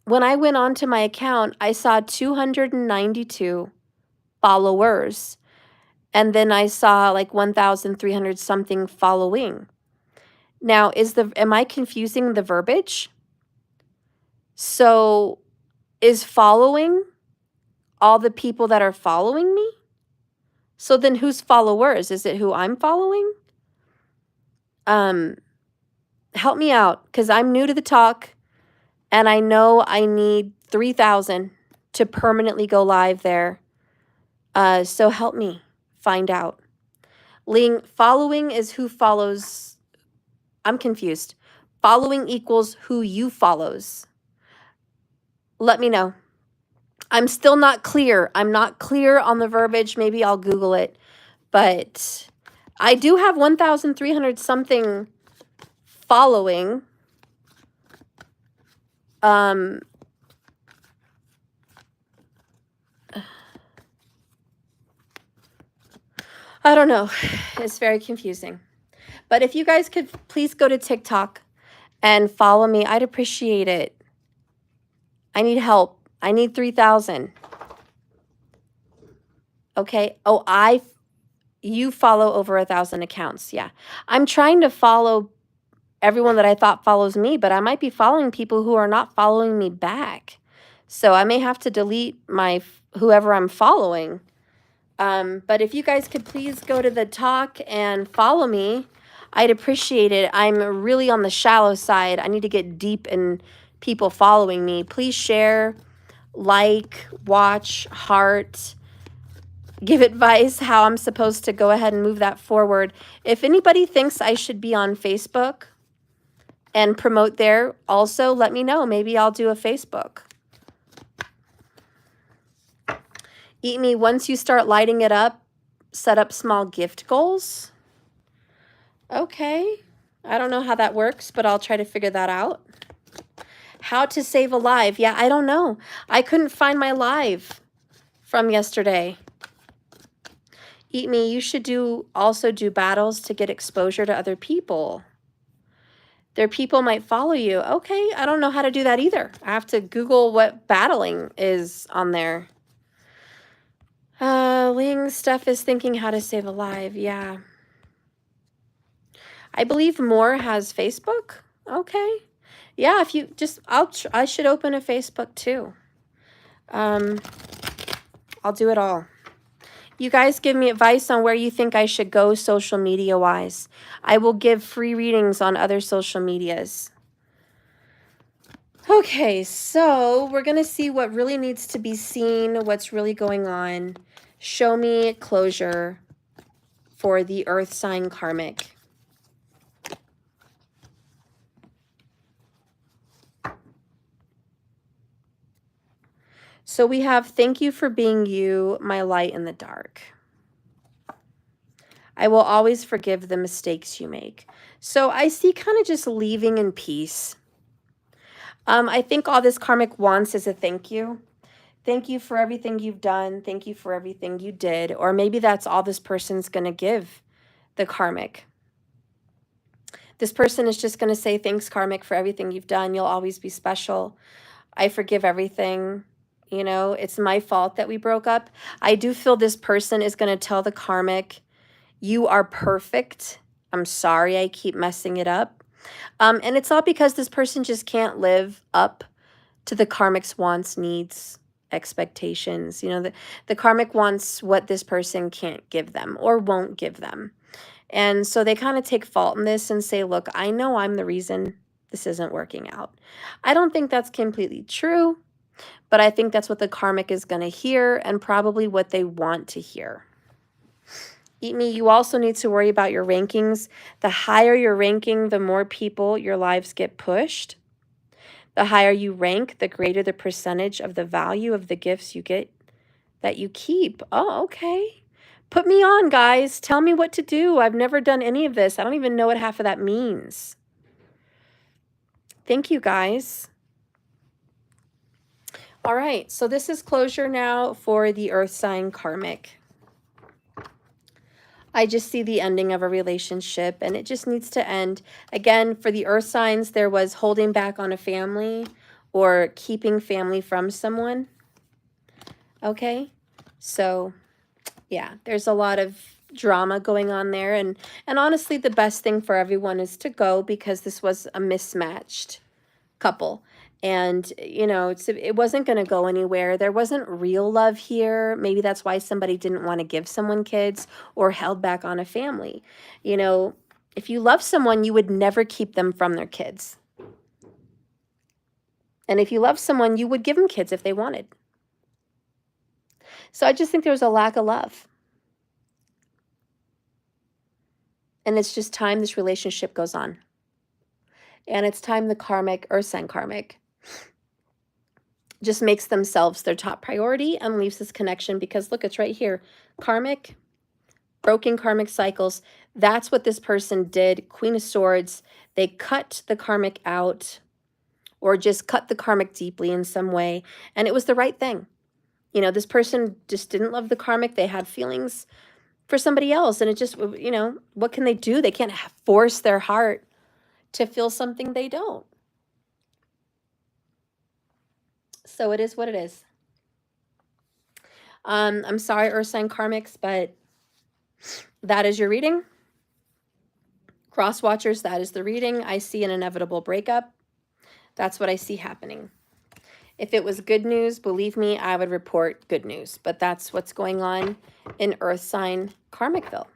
I went onto my account, I saw 292 followers. And then I saw like 1,300 something following. Now, am I confusing the verbiage? So is following all the people that are following me? So then who's followers? Is it who I'm following? Help me out, because I'm new to the talk. And I know I need 3,000 to permanently go live there. So help me find out. Following is who follows. I'm confused. Following equals who you follows. Let me know. I'm still not clear. I'm not clear on the verbiage. Maybe I'll Google it. But I do have 1,300 something following. I don't know. It's very confusing. But if you guys could please go to TikTok and follow me, I'd appreciate it. I need help. I need 3,000. Okay. Oh, you follow over 1,000 accounts. Yeah. I'm trying to follow everyone that I thought follows me, but I might be following people who are not following me back. So I may have to delete whoever I'm following. But if you guys could please go to the talk and follow me, I'd appreciate it. I'm really on the shallow side. I need to get deep in people following me. Please share, like, watch, heart, give advice how I'm supposed to go ahead and move that forward. If anybody thinks I should be on Facebook and promote there, also let me know. Maybe I'll do a Facebook. Eat Me, once you start lighting it up, set up small gift goals. Okay. I don't know how that works, but I'll try to figure that out. How to save a live. Yeah, I don't know. I couldn't find my live from yesterday. Eat Me, you should also do battles to get exposure to other people. Their people might follow you. Okay, I don't know how to do that either. I have to Google what battling is on there. Ling Stuff is thinking how to save a live. Yeah. I believe More has Facebook. Okay. Yeah, if you just, I should open a Facebook too. I'll do it all. You guys give me advice on where you think I should go social media wise. I will give free readings on other social medias. Okay, so we're going to see what really needs to be seen, what's really going on. Show me closure for the Earth sign karmic. So we have, thank you for being you, my light in the dark. I will always forgive the mistakes you make. So I see kind of just leaving in peace. I think all this karmic wants is a thank you. Thank you for everything you've done. Thank you for everything you did. Or maybe that's all this person's going to give the karmic. This person is just going to say, thanks, karmic, for everything you've done. You'll always be special. I forgive everything. You know, it's my fault that we broke up. I do feel this person is going to tell the karmic, you are perfect. I'm sorry I keep messing it up. And it's all because this person just can't live up to the karmic's wants, needs, expectations. You know, the karmic wants what this person can't give them or won't give them. And so they kind of take fault in this and say, look, I know I'm the reason this isn't working out. I don't think that's completely true, but I think that's what the karmic is going to hear and probably what they want to hear. Eat Me, you also need to worry about your rankings. The higher your ranking, the more people your lives get pushed. The higher you rank, the greater the percentage of the value of the gifts you get that you keep. Oh, okay. Put me on, guys. Tell me what to do. I've never done any of this. I don't even know what half of that means. Thank you, guys. All right, so this is closure now for the Earth sign karmic. I just see the ending of a relationship and it just needs to end. Again, for the Earth signs, there was holding back on a family or keeping family from someone. Okay, so yeah, there's a lot of drama going on there. And honestly, the best thing for everyone is to go because this was a mismatched couple. And, you know, it wasn't going to go anywhere. There wasn't real love here. Maybe that's why somebody didn't want to give someone kids or held back on a family. You know, if you love someone, you would never keep them from their kids. And if you love someone, you would give them kids if they wanted. So I just think there was a lack of love. And it's just time this relationship goes on. And it's time the karmic, earth sign karmic, just makes themselves their top priority and leaves this connection, because look, it's right here. Karmic, broken karmic cycles. That's what this person did. Queen of Swords. They cut the karmic out, or just cut the karmic deeply in some way. And it was the right thing. You know, this person just didn't love the karmic. They had feelings for somebody else. And it just, you know, what can they do? They can't force their heart to feel something they don't. So it is what it is. I'm sorry, Earth sign karmics, but that is your reading. Cross watchers, that is the reading. I see an inevitable breakup. That's what I see happening. If it was good news, believe me, I would report good news. But that's what's going on in Earth sign Karmicville.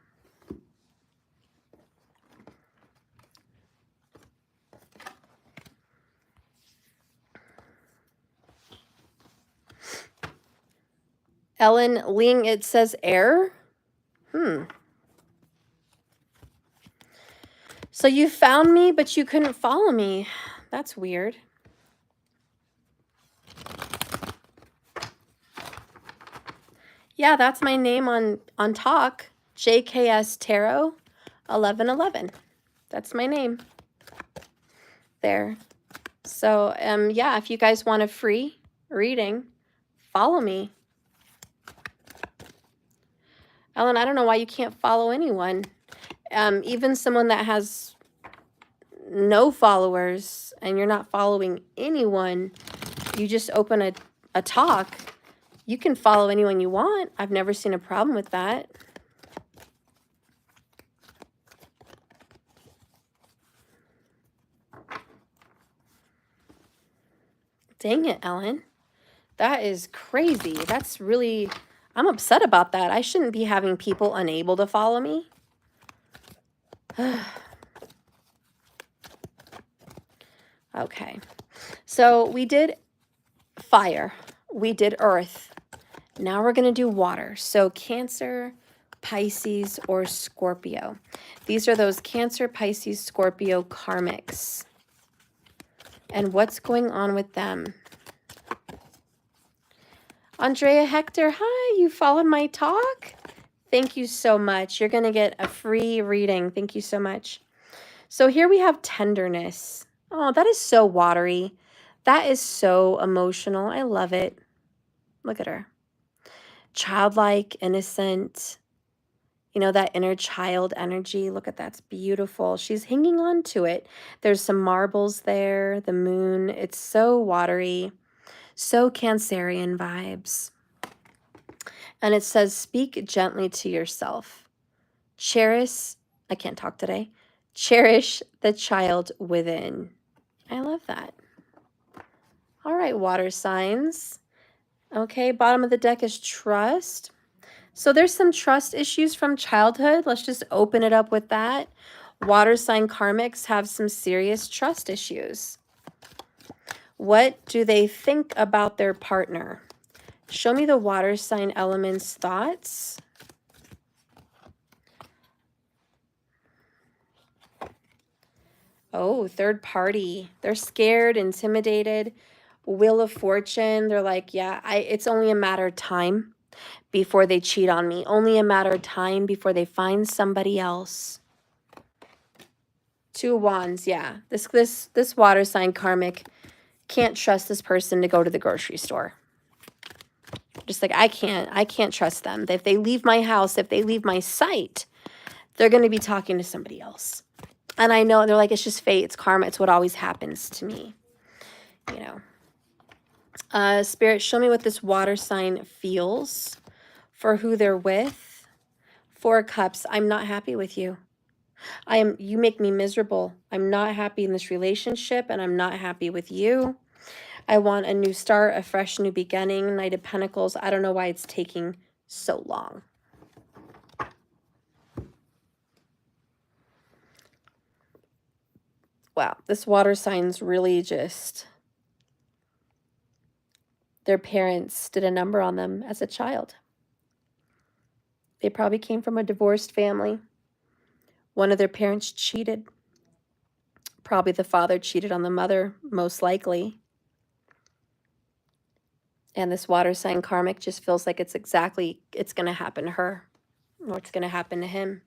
Ellen Ling, it says error. So you found me, but you couldn't follow me. That's weird. Yeah, that's my name on Talk. JKS Tarot 1111. That's my name. There. So, yeah, if you guys want a free reading, follow me. Ellen, I don't know why you can't follow anyone. Even someone that has no followers and you're not following anyone, you just open a talk. You can follow anyone you want. I've never seen a problem with that. Dang it, Ellen. That is crazy. That's really, I'm upset about that. I shouldn't be having people unable to follow me. Okay. So we did fire. We did earth. Now we're going to do water. So Cancer, Pisces, or Scorpio. These are those Cancer, Pisces, Scorpio karmics. And what's going on with them? Andrea Hector, hi, you followed my talk? Thank you so much. You're going to get a free reading. Thank you so much. So here we have tenderness. Oh, that is so watery. That is so emotional. I love it. Look at her. Childlike, innocent, you know, that inner child energy. Look at that's beautiful. She's hanging on to it. There's some marbles there, the moon. It's so watery, so Cancerian vibes. And it says, speak gently to yourself. Cherish, I can't talk today. Cherish the child within. I love that. All right, water signs. Okay, bottom of the deck is trust. So there's some trust issues from childhood. Let's just open it up with that. Water sign karmics have some serious trust issues. What do they think about their partner? Show me the water sign element's thoughts. Oh, third party. They're scared, intimidated. Wheel of Fortune. They're like, yeah, it's only a matter of time before they cheat on me. Only a matter of time before they find somebody else. Two of Wands, yeah. This water sign karmic can't trust this person to go to the grocery store. Just like I can't trust them. If they leave my house, if they leave my sight, they're going to be talking to somebody else. And I know they're like, it's just fate, it's karma, it's what always happens to me. You know. Spirit, show me what this water sign feels for who they're with. 4 of Cups, I'm not happy with you. You make me miserable. I'm not happy in this relationship, and I'm not happy with you. I want a new start, a fresh new beginning. Knight of Pentacles. I don't know why it's taking so long. Wow, this water sign's really just their parents did a number on them as a child. They probably came from a divorced family. One of their parents cheated. Probably the father cheated on the mother, most likely. And this water sign karmic just feels like it's going to happen to her, or it's going to happen to him.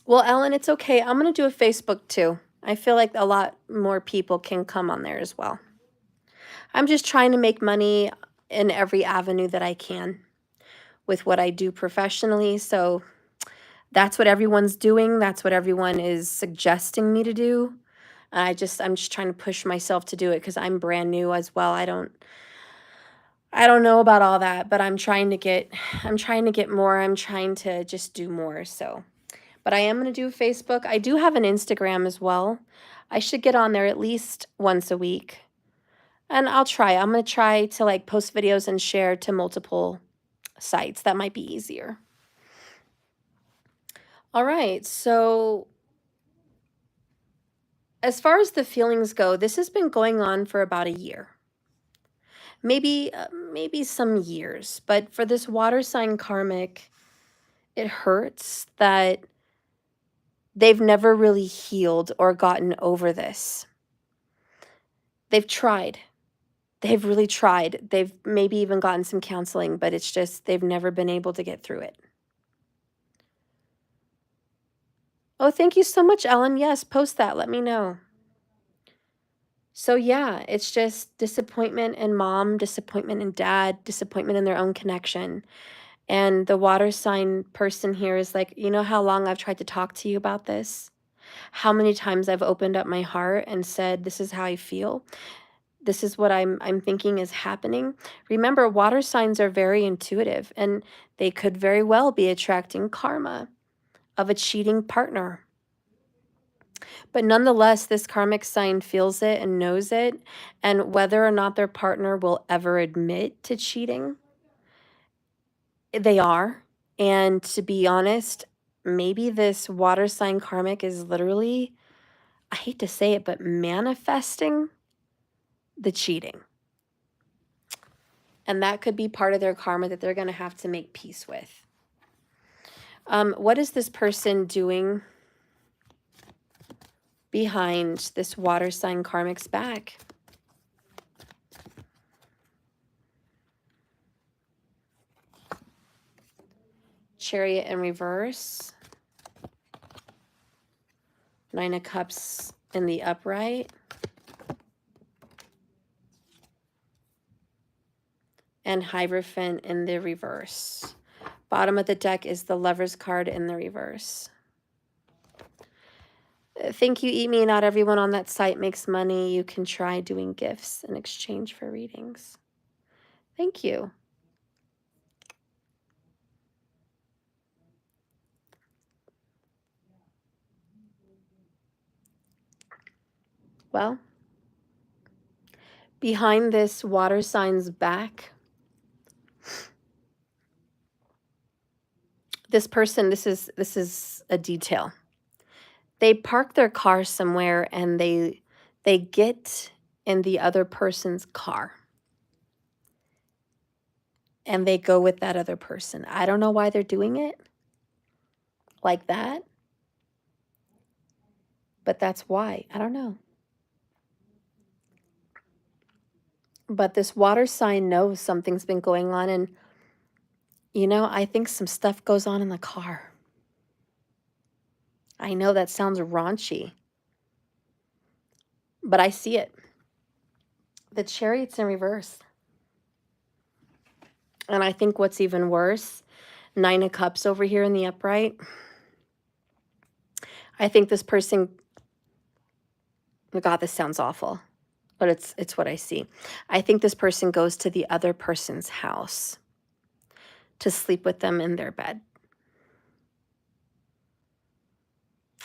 Well, Ellen, it's okay. I'm going to do a Facebook too. I feel like a lot more people can come on there as well. I'm just trying to make money in every avenue that I can with what I do professionally. So that's what everyone's doing. That's what everyone is suggesting me to do. I'm just trying to push myself to do it because I'm brand new as well. I don't know about all that, but I'm trying to get more. I'm trying to just do more. So, but I am going to do Facebook. I do have an Instagram as well. I should get on there at least once a week. And I'm going to try to like post videos and share to multiple sites. That might be easier. All right. So as far as the feelings go, this has been going on for about a year. Maybe some years. But for this water sign karmic, it hurts that they've never really healed or gotten over this. They've tried. They've really tried. They've maybe even gotten some counseling, but it's just they've never been able to get through it. Oh, thank you so much, Ellen. Yes, post that. Let me know. So yeah, it's just disappointment in mom, disappointment in dad, disappointment in their own connection. And the water sign person here is like, you know how long I've tried to talk to you about this? How many times I've opened up my heart and said, this is how I feel. This is what I'm thinking is happening. Remember, water signs are very intuitive, and they could very well be attracting karma of a cheating partner. But nonetheless, this karmic sign feels it and knows it, and whether or not their partner will ever admit to cheating, they are. And to be honest, maybe this water sign karmic is literally, I hate to say it, but manifesting the cheating. And that could be part of their karma that they're going to have to make peace with. What is this person doing behind this water sign karmic's back? Chariot in reverse. Nine of Cups in the upright. And Hierophant in the reverse. Bottom of the deck is the Lover's card in the reverse. Thank you, Eat Me. Not everyone on that site makes money. You can try doing gifts in exchange for readings. Thank you. Well, behind this water sign's back, this person, this is a detail. They park their car somewhere and they get in the other person's car. And they go with that other person. I don't know why they're doing it like that. But that's why. I don't know. But this water sign knows something's been going on. And, you know, I think some stuff goes on in the car. I know that sounds raunchy, but I see it. The Chariot's in reverse. And I think what's even worse, Nine of Cups over here in the upright. I think this person, oh God, this sounds awful, but it's what I see. I think this person goes to the other person's house to sleep with them in their bed.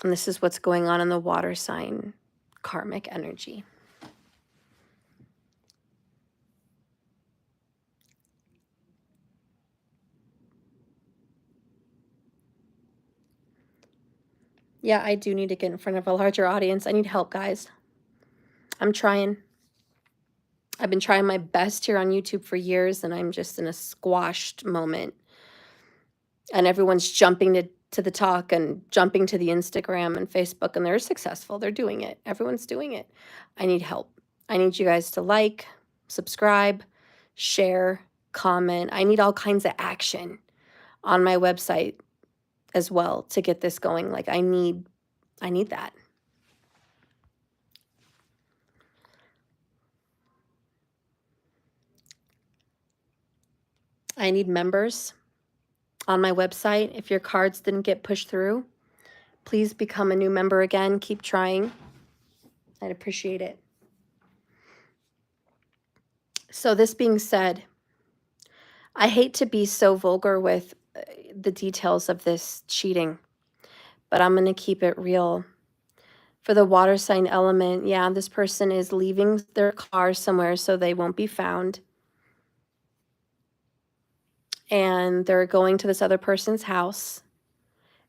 And this is what's going on in the water sign karmic energy. Yeah, I do need to get in front of a larger audience. I need help, guys. I'm trying. I've been trying my best here on YouTube for years, and I'm just in a squashed moment. And everyone's jumping to the talk and jumping to the Instagram and Facebook, and they're successful. They're doing it. Everyone's doing it. I need help. I need you guys to like, subscribe, share, comment. I need all kinds of action on my website as well to get this going. Like I need that. I need members on my website. If your cards didn't get pushed through, please become a new member again. Keep trying. I'd appreciate it. So this being said, I hate to be so vulgar with the details of this cheating, but I'm going to keep it real. For the water sign element, yeah, this person is leaving their car somewhere so they won't be found. And they're going to this other person's house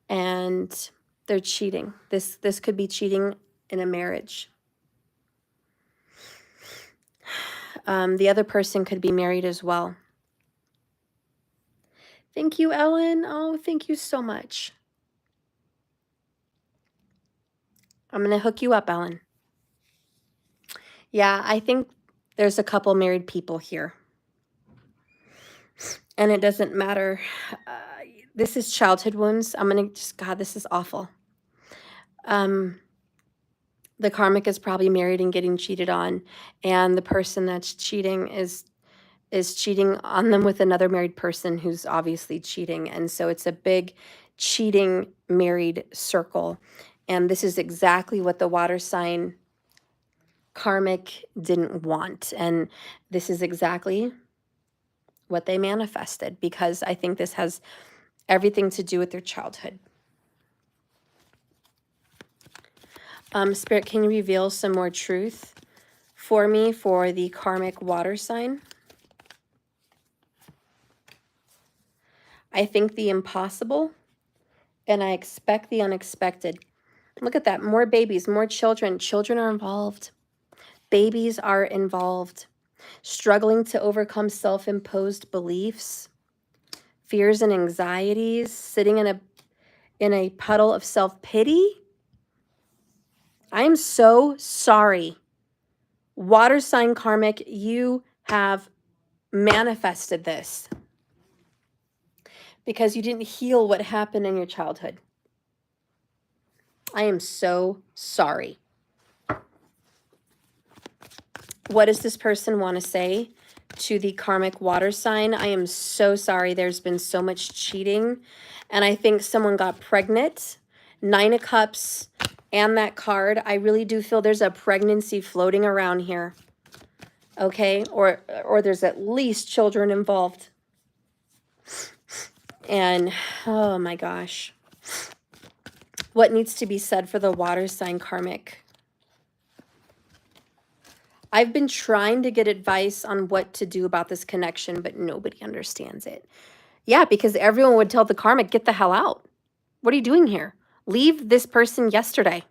and they're cheating. This could be cheating in a marriage. The other person could be married as well. Thank you, Ellen. Oh, thank you so much. I'm going to hook you up, Ellen. Yeah, I think there's a couple married people here. And it doesn't matter. This is childhood wounds. I'm going to just, God, this is awful. The karmic is probably married and getting cheated on. And the person that's cheating is cheating on them with another married person who's obviously cheating. And so it's a big cheating married circle. And this is exactly what the water sign karmic didn't want. And this is exactly what they manifested, because I think this has everything to do with their childhood. Spirit, can you reveal some more truth for me for the karmic water sign? I think the impossible, and I expect the unexpected. Look at that. More babies, more children. Children are involved. Babies are involved. Struggling to overcome self-imposed beliefs, fears and anxieties, sitting in a puddle of self-pity. I am so sorry. Water sign karmic, you have manifested this because you didn't heal what happened in your childhood. I am so sorry. What does this person want to say to the karmic water sign? I am so sorry. There's been so much cheating. And I think someone got pregnant. 9 of Cups and that card. I really do feel there's a pregnancy floating around here. Okay? Or there's at least children involved. And, oh my gosh. What needs to be said for the water sign karmic? I've been trying to get advice on what to do about this connection, but nobody understands it. Yeah, because everyone would tell the karmic, get the hell out. What are you doing here? Leave this person yesterday.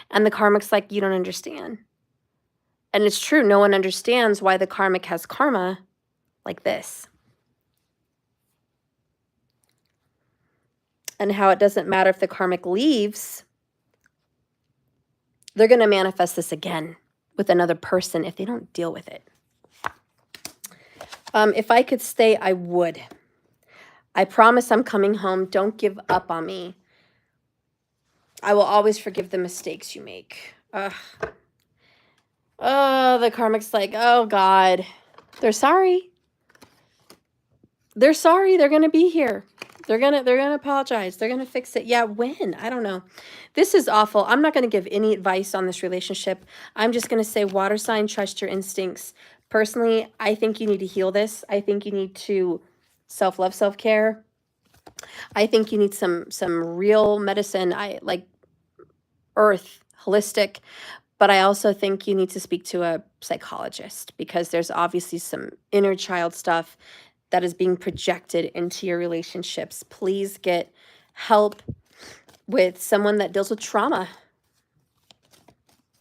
And the karmic's like, you don't understand. And it's true. No one understands why the karmic has karma like this. And how it doesn't matter if the karmic leaves, they're going to manifest this again with another person if they don't deal with it. If I could stay, I would. I promise I'm coming home. Don't give up on me. I will always forgive the mistakes you make. Ugh. Oh, the karmic's like, oh God, they're sorry. They're sorry. They're going to be here. They're going to apologize. They're going to fix it. Yeah, when? I don't know. This is awful. I'm not going to give any advice on this relationship. I'm just going to say, water sign, trust your instincts. Personally, I think you need to heal this. I think you need to self-love, self-care. I think you need some real medicine. I like earth, holistic. But I also think you need to speak to a psychologist, because there's obviously some inner child stuff that is being projected into your relationships. Please get help with someone that deals with trauma.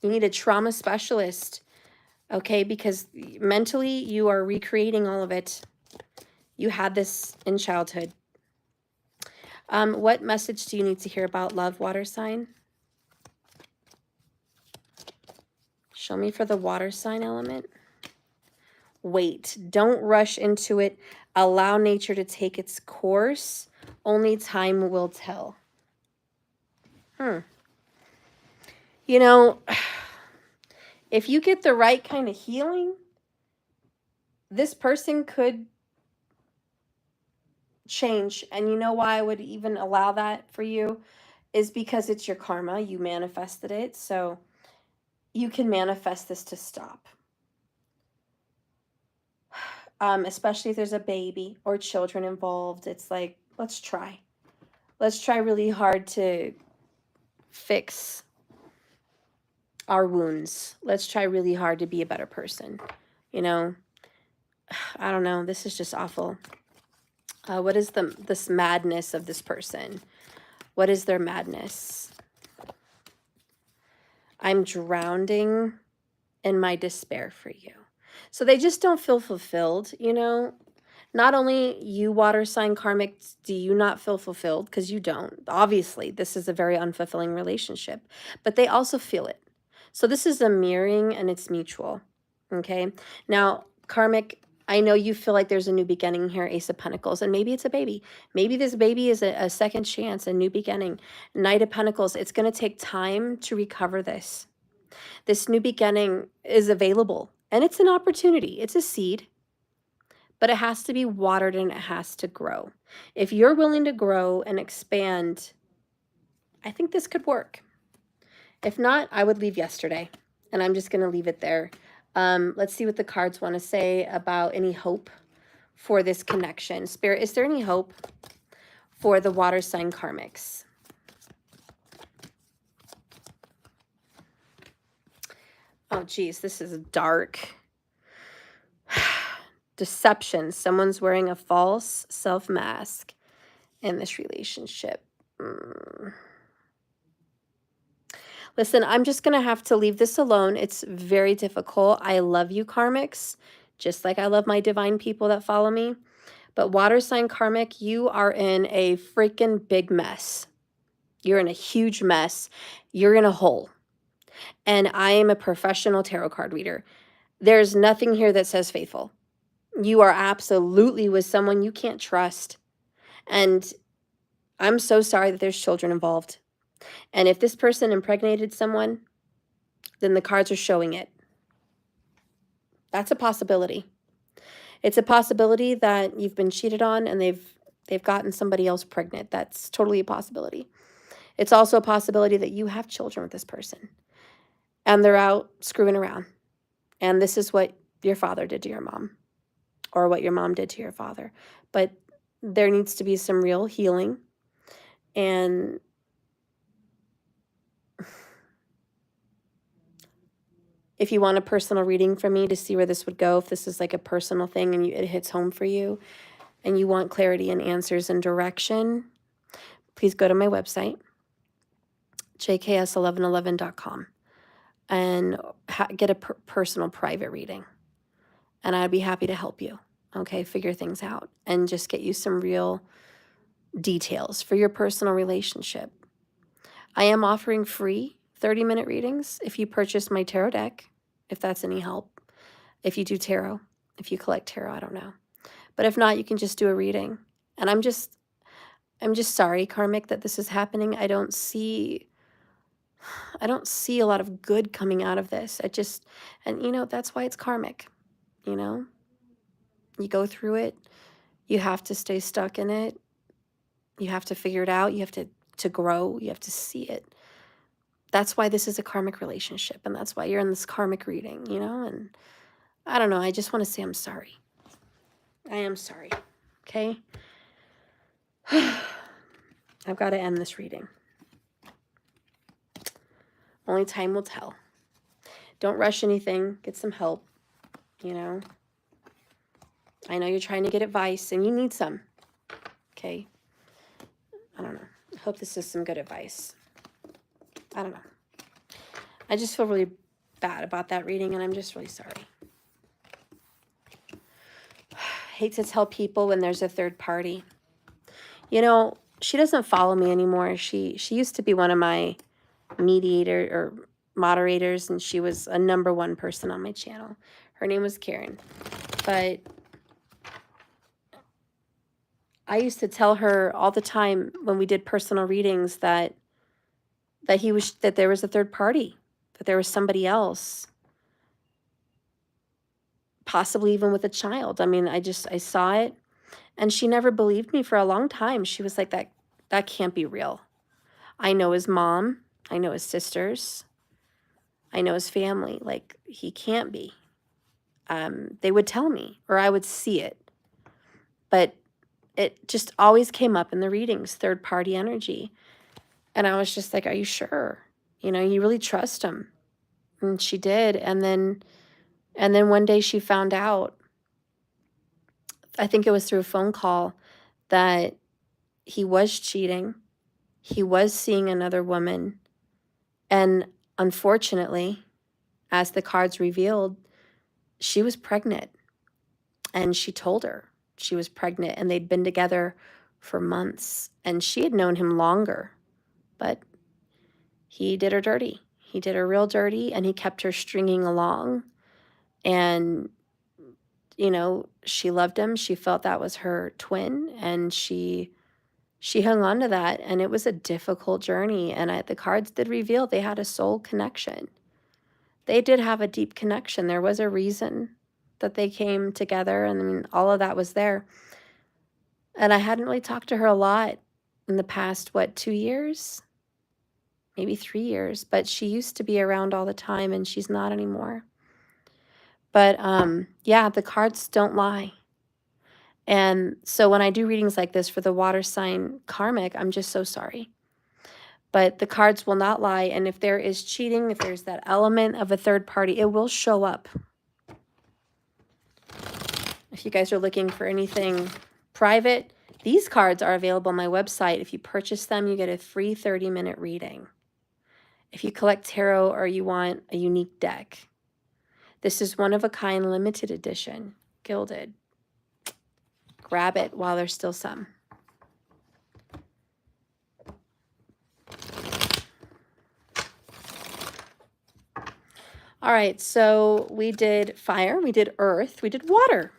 You need a trauma specialist. okay? Because mentally you are recreating all of it. You had this in childhood. What message do you need to hear about love, water sign? Show me for the water sign element. Wait, don't rush into it. Allow nature to take its course. Only time will tell. You know, if you get the right kind of healing, this person could change. And you know why I would even allow that for you is because it's your karma. You manifested it. So you can manifest this to stop. Especially if there's a baby or children involved. It's like, let's try. Let's try really hard to fix our wounds. Let's try really hard to be a better person. You know, I don't know. This is just awful. What is this madness of this person? What is their madness? I'm drowning in my despair for you. So they just don't feel fulfilled, you know? Not only you, water sign karmic, do you not feel fulfilled? Because you don't. Obviously, this is a very unfulfilling relationship. But they also feel it. So this is a mirroring and it's mutual. Okay? Now, karmic, I know you feel like there's a new beginning here, Ace of Pentacles, and maybe it's a baby. Maybe this baby is a second chance, a new beginning. Knight of Pentacles, it's going to take time to recover this. This new beginning is available, and it's an opportunity. It's a seed, but it has to be watered and it has to grow. If you're willing to grow and expand, I think this could work. If not, I would leave yesterday, and I'm just going to leave it there. Let's see what the cards want to say about any hope for this connection. Spirit, is there any hope for the water sign karmics? Oh, geez, this is dark. Deception. Someone's wearing a false self-mask in this relationship. Listen, I'm just going to have to leave this alone. It's very difficult. I love you, karmics, just like I love my divine people that follow me. But water sign karmic, you are in a freaking big mess. You're in a huge mess. You're in a hole. And I am a professional tarot card reader. There's nothing here that says faithful. You are absolutely with someone you can't trust. And I'm so sorry that there's children involved. And if this person impregnated someone, then the cards are showing it. That's a possibility. It's a possibility that you've been cheated on and they've gotten somebody else pregnant. That's totally a possibility. It's also a possibility that you have children with this person and they're out screwing around. And this is what your father did to your mom or what your mom did to your father. But there needs to be some real healing. And if you want a personal reading from me to see where this would go, if this is like a personal thing and it hits home for you and you want clarity and answers and direction, please go to my website, jks1111.com, and get a personal private reading. And I'd be happy to help you, okay, figure things out and just get you some real details for your personal relationship. I am offering free 30-minute readings if you purchase my tarot deck, if that's any help. If you do tarot, if you collect tarot, I don't know. But if not, you can just do a reading. And I'm just sorry, karmic, that this is happening. I don't see a lot of good coming out of this. And you know, that's why it's karmic. You know, you go through it. You have to stay stuck in it. You have to figure it out. You have to grow. You have to see it. That's why this is a karmic relationship. And that's why you're in this karmic reading, you know? And I don't know. I just want to say I'm sorry. I am sorry. Okay? I've got to end this reading. Only time will tell. Don't rush anything. Get some help, you know? I know you're trying to get advice and you need some. Okay? I don't know. I hope this is some good advice. I don't know. I just feel really bad about that reading, and I'm just really sorry. Hate to tell people when there's a third party. You know, she doesn't follow me anymore. She used to be one of my mediator or moderators, and she was a #1 person on my channel. Her name was Karen. But I used to tell her all the time when we did personal readings that there was a third party, that there was somebody else, possibly even with a child. I mean, I saw it, and she never believed me for a long time. She was like, that can't be real. I know his mom, I know his sisters, I know his family. Like, he can't be. They would tell me, or I would see it. But it just always came up in the readings, third party energy. And I was just like, are you sure? You know, you really trust him? And she did. And then one day she found out, I think it was through a phone call, that he was cheating. He was seeing another woman. And unfortunately, as the cards revealed, she was pregnant. And she told her she was pregnant, and they'd been together for months. And she had known him longer, but he did her dirty. He did her real dirty, and he kept her stringing along. And, you know, she loved him. She felt that was her twin, and she hung on to that. And it was a difficult journey. And the cards did reveal they had a soul connection. They did have a deep connection. There was a reason that they came together, and I mean, all of that was there. And I hadn't really talked to her a lot in the past, 2 years? Maybe 3 years, but she used to be around all the time, and she's not anymore. But yeah, the cards don't lie. And so when I do readings like this for the water sign karmic, I'm just so sorry. But the cards will not lie. And if there is cheating, if there's that element of a third party, it will show up. If you guys are looking for anything private, these cards are available on my website. If you purchase them, you get a free 30-minute reading. If you collect tarot or you want a unique deck, this is one of a kind, limited edition, gilded. Grab it while there's still some. All right, so we did fire, we did earth, we did water.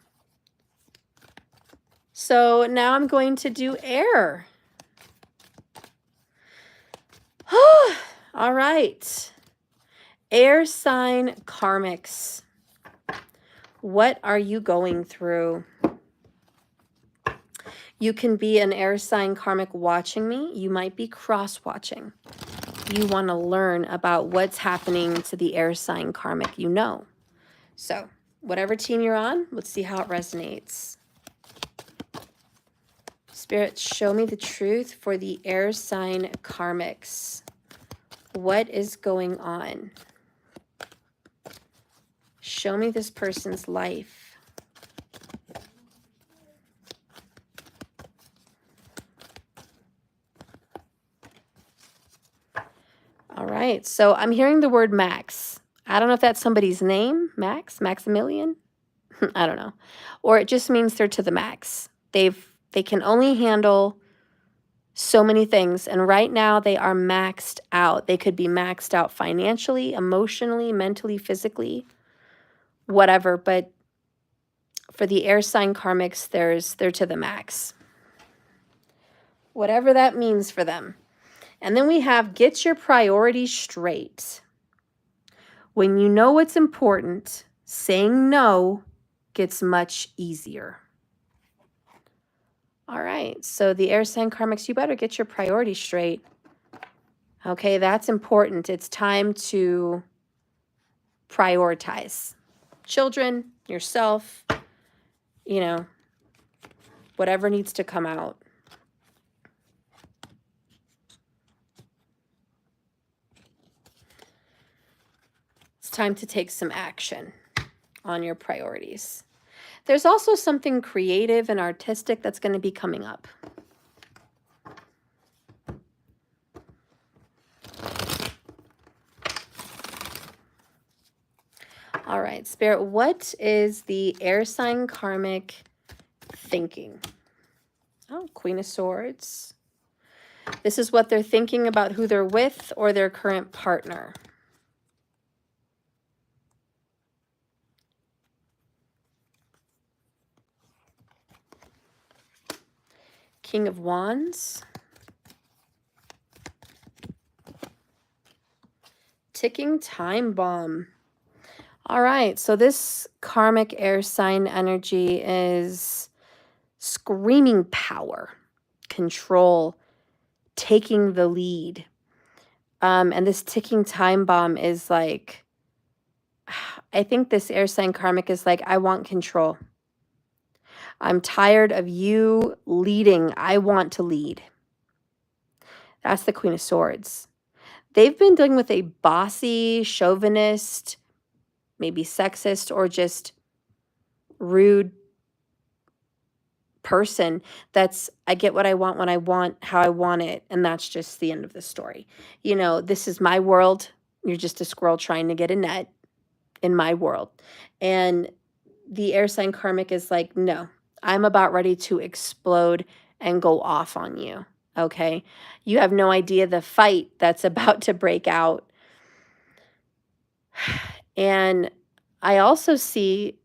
So now I'm going to do air. All right. Air sign karmics. What are you going through? You can be an air sign karmic watching me. You might be cross-watching. You want to learn about what's happening to the air sign karmic you know. So whatever team you're on, let's see how it resonates. Spirit, show me the truth for the air sign karmics. What is going on? Show me this person's life. All right, so I'm hearing the word Max. I don't know if that's somebody's name, Max, Maximilian. I don't know. Or it just means they're to the max. They can only handle so many things, and right now they are maxed out. They could be maxed out financially, emotionally, mentally, physically, whatever, but for the air sign karmics, they're to the max. Whatever that means for them. And then we have get your priorities straight. When you know what's important, saying no gets much easier. All right, so the air sign karmics, you better get your priorities straight. Okay, that's important. It's time to prioritize. Children, yourself, you know, whatever needs to come out. It's time to take some action on your priorities. There's also something creative and artistic that's going to be coming up. All right, Spirit, what is the air sign karmic thinking? Oh, Queen of Swords. This is what they're thinking about who they're with or their current partner. King of Wands. Ticking time bomb. All right, so this karmic air sign energy is screaming power, control, taking the lead. And this ticking time bomb is like, I think this air sign karmic is like, I want control. I'm tired of you leading. I want to lead. That's the Queen of Swords. They've been dealing with a bossy, chauvinist, maybe sexist, or just rude person that's, I get what I want when I want, how I want it, and that's just the end of the story. You know, this is my world. You're just a squirrel trying to get a net in my world. And the air sign karmic is like, no, I'm about ready to explode and go off on you. Okay? You have no idea the fight that's about to break out. And I also see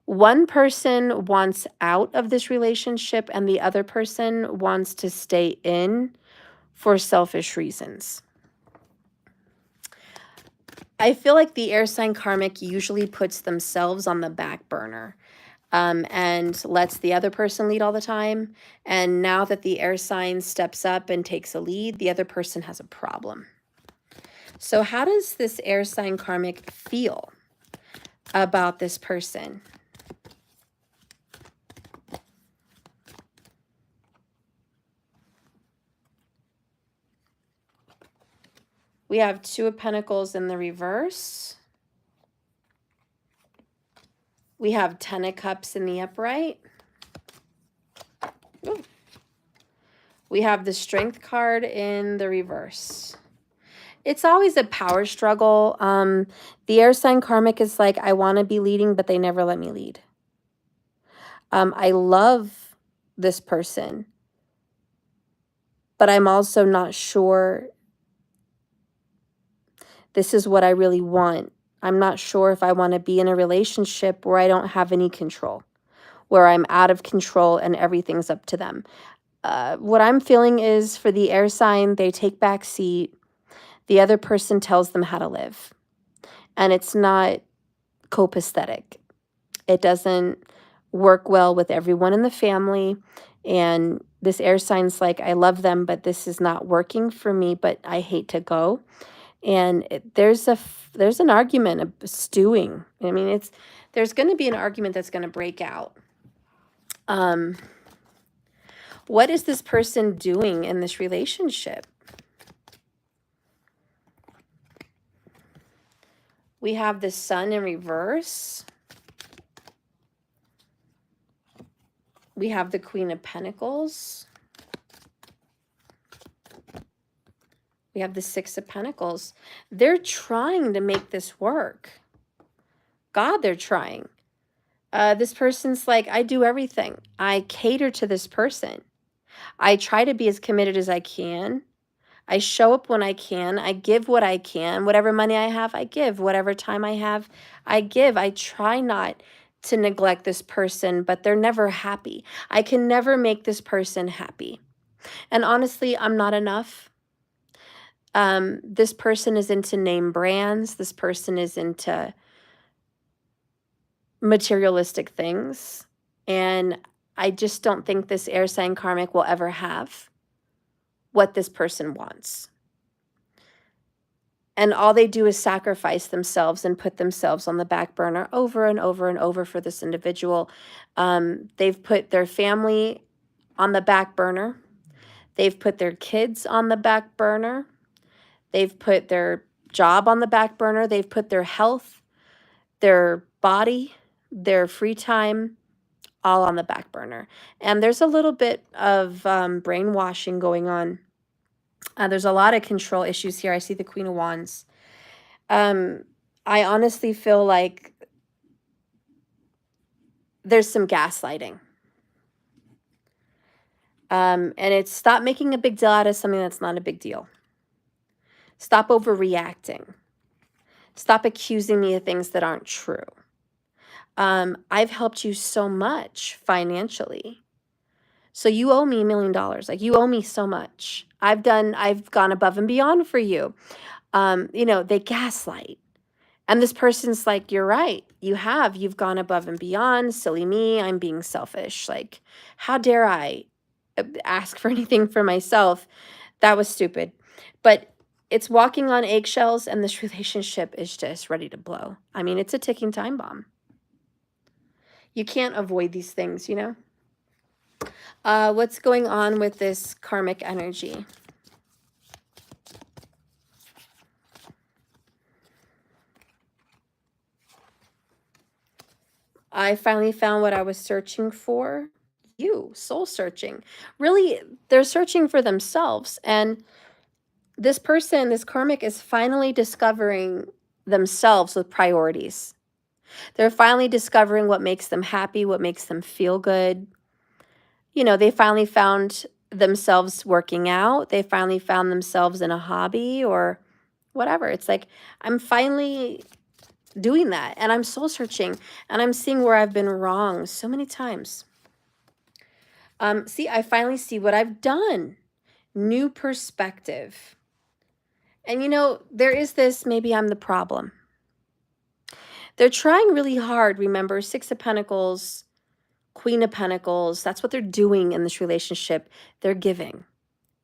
one person wants out of this relationship and the other person wants to stay in for selfish reasons. I feel like the air sign karmic usually puts themselves on the back burner and lets the other person lead all the time. And now that the air sign steps up and takes a lead, the other person has a problem. So how does this air sign karmic feel about this person? We have Two of Pentacles in the reverse. We have Ten of Cups in the upright. Ooh. We have the Strength card in the reverse. It's always a power struggle. The air sign karmic is like, I want to be leading, but they never let me lead. I love this person, but I'm also not sure this is what I really want. I'm not sure if I want to be in a relationship where I don't have any control, where I'm out of control and everything's up to them. What I'm feeling is for the air sign, they take back seat. The other person tells them how to live. And it's not copacetic. It doesn't work well with everyone in the family. And this air sign's like, I love them, but this is not working for me, but I hate to go. And there's an argument, a stewing. I mean, there's going to be an argument that's going to break out. What is this person doing in this relationship? We have the Sun in reverse. We have the Queen of Pentacles. We have the Six of Pentacles. They're trying to make this work. God, they're trying. This person's like, I do everything. I cater to this person. I try to be as committed as I can. I show up when I can. I give what I can. Whatever money I have, I give. Whatever time I have, I give. I try not to neglect this person, but they're never happy. I can never make this person happy. And honestly, I'm not enough. This person is into name brands. This person is into materialistic things. And I just don't think this air sign karmic will ever have what this person wants. And all they do is sacrifice themselves and put themselves on the back burner over and over and over for this individual. They've put their family on the back burner. They've put their kids on the back burner. They've put their job on the back burner. They've put their health, their body, their free time, all on the back burner. And there's a little bit of brainwashing going on. There's a lot of control issues here. I see the Queen of Wands. I honestly feel like there's some gaslighting. And it's stop making a big deal out of something that's not a big deal. Stop overreacting. Stop accusing me of things that aren't true. I've helped you so much financially. So you owe me $1 million. Like, you owe me so much. I've gone above and beyond for you. They gaslight. And this person's like, you're right. You've gone above and beyond. Silly me. I'm being selfish. Like, how dare I ask for anything for myself? That was stupid. But it's walking on eggshells, and this relationship is just ready to blow. I mean, it's a ticking time bomb. You can't avoid these things, you know? What's going on with this karmic energy? I finally found what I was searching for. You, soul searching. Really, they're searching for themselves. And this person, this karmic, is finally discovering themselves with priorities. They're finally discovering what makes them happy, what makes them feel good. They finally found themselves working out. They finally found themselves in a hobby or whatever. It's like, I'm finally doing that, and I'm soul searching, and I'm seeing where I've been wrong so many times. See, I finally see what I've done. New perspective. And there is this, maybe I'm the problem. They're trying really hard. Remember, 6 of Pentacles, Queen of Pentacles. That's what they're doing in this relationship. They're giving.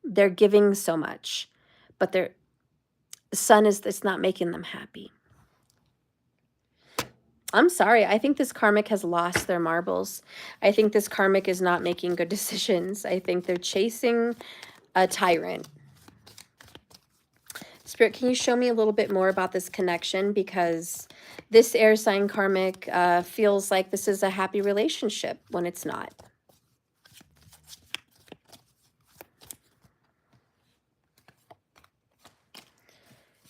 They're giving so much. But the sun it's not making them happy. I'm sorry. I think this karmic has lost their marbles. I think this karmic is not making good decisions. I think they're chasing a tyrant. Spirit, can you show me a little bit more about this connection? Because this air sign karmic feels like this is a happy relationship when it's not.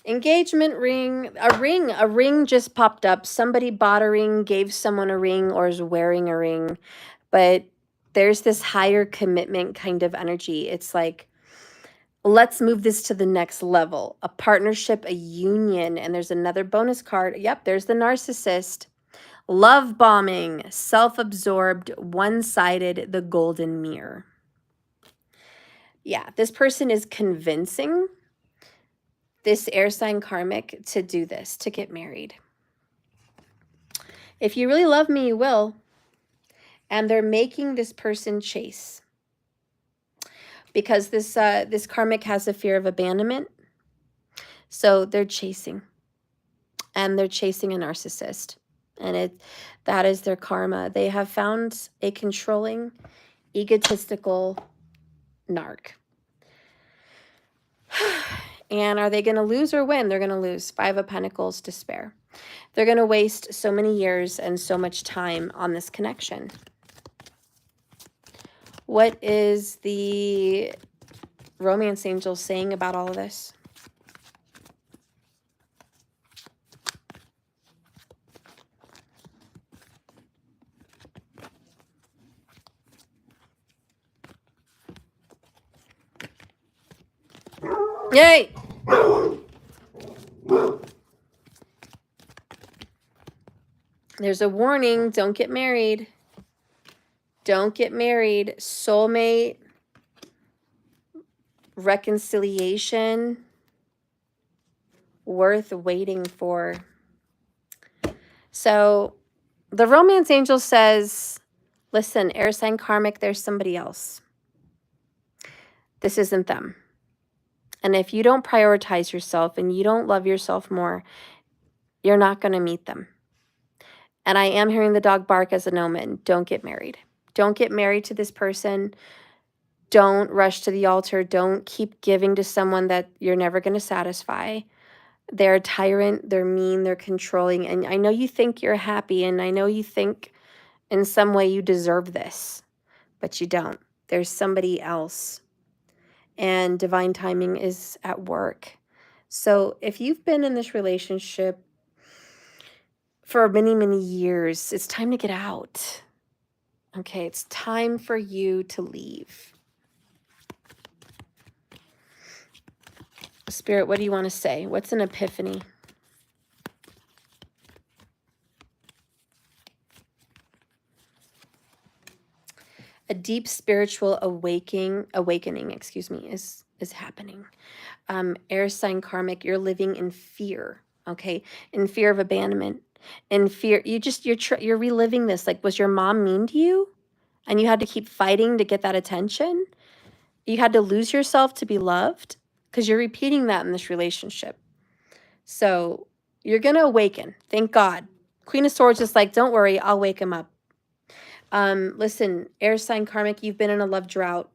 Engagement ring. A ring just popped up. Somebody bought a ring, gave someone a ring, or is wearing a ring. But there's this higher commitment kind of energy. It's like, let's move this to the next level. A partnership, a union. And there's another bonus card. Yep, there's the narcissist. Love bombing, self-absorbed, one-sided, the golden mirror. Yeah, this person is convincing this air sign karmic to do this, to get married. If you really love me, you will. And they're making this person chase. Because this karmic has a fear of abandonment. So they're chasing. And they're chasing a narcissist. And that is their karma. They have found a controlling, egotistical narc. And are they going to lose or win? They're going to lose. 5 of Pentacles, despair. They're going to waste so many years and so much time on this connection. What is the romance angel saying about all of this? Yay! There's a warning. Don't get married. Don't get married. Soulmate. Reconciliation. Worth waiting for. So the romance angel says, listen, air sign karmic, there's somebody else. This isn't them. And if you don't prioritize yourself and you don't love yourself more, you're not going to meet them. And I am hearing the dog bark as an omen. Don't get married. Don't get married to this person. Don't rush to the altar. Don't keep giving to someone that you're never going to satisfy. They're a tyrant. They're mean. They're controlling. And I know you think you're happy, and I know you think in some way you deserve this, but you don't. There's somebody else. And divine timing is at work. So if you've been in this relationship for many, many years, it's time to get out. Okay, it's time for you to leave. Spirit, what do you want to say? What's an epiphany? A deep spiritual awakening, excuse me, is happening. Air sign karmic, you're living in fear, okay? In fear of abandonment, in fear. You're reliving this. Like, was your mom mean to you? And you had to keep fighting to get that attention? You had to lose yourself to be loved? Because you're repeating that in this relationship. So you're going to awaken. Thank God. Queen of Swords is like, don't worry, I'll wake him up. Listen, air sign karmic, you've been in a love drought.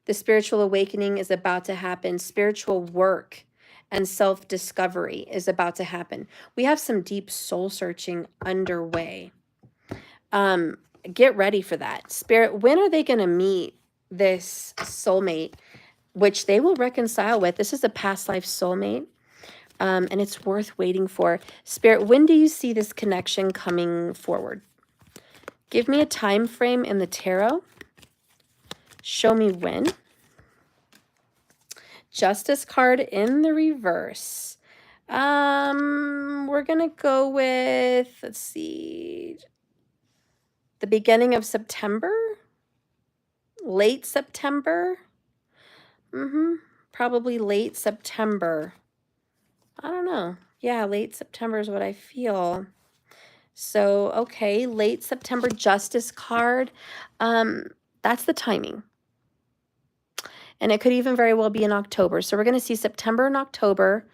The spiritual awakening is about to happen. Spiritual work and self-discovery is about to happen. We have some deep soul searching underway. Get ready for that. Spirit, when are they going to meet this soulmate, which they will reconcile with? This is a past life soulmate, and it's worth waiting for. Spirit, when do you see this connection coming forward? Give me a time frame in the tarot. Show me when. Justice card in the reverse. We're going to go with, let's see, the beginning of September, late September. Probably late September. I don't know. Yeah, late September is what I feel. So, okay, late September Justice card. That's the timing. And it could even very well be in October. So we're going to see September and October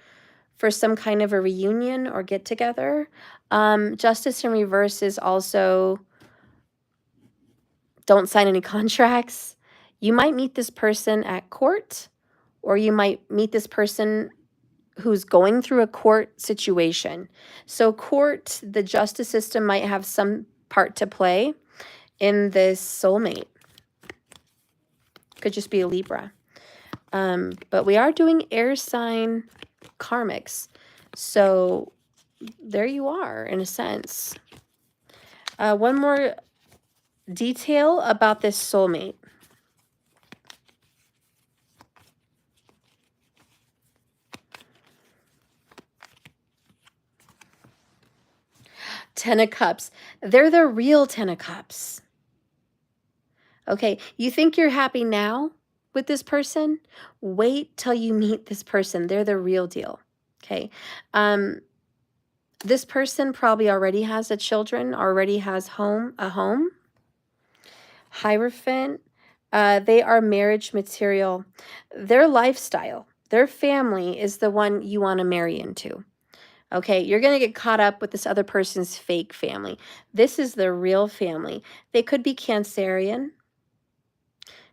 for some kind of a reunion or get together. Justice in reverse is also don't sign any contracts. You might meet this person at court, or you might meet this person who's going through a court situation. So court, the justice system might have some part to play in this soulmate. Could just be a Libra. But we are doing air sign karmics. So there you are, in a sense. One more detail about this soulmate. Ten of Cups. They're the real Ten of Cups. Okay, you think you're happy now with this person? Wait till you meet this person. They're the real deal. Okay. This person probably already has a children, already has a home. Hierophant. They are marriage material. Their lifestyle, their family is the one you want to marry into. Okay, you're going to get caught up with this other person's fake family. This is the real family. They could be Cancerian.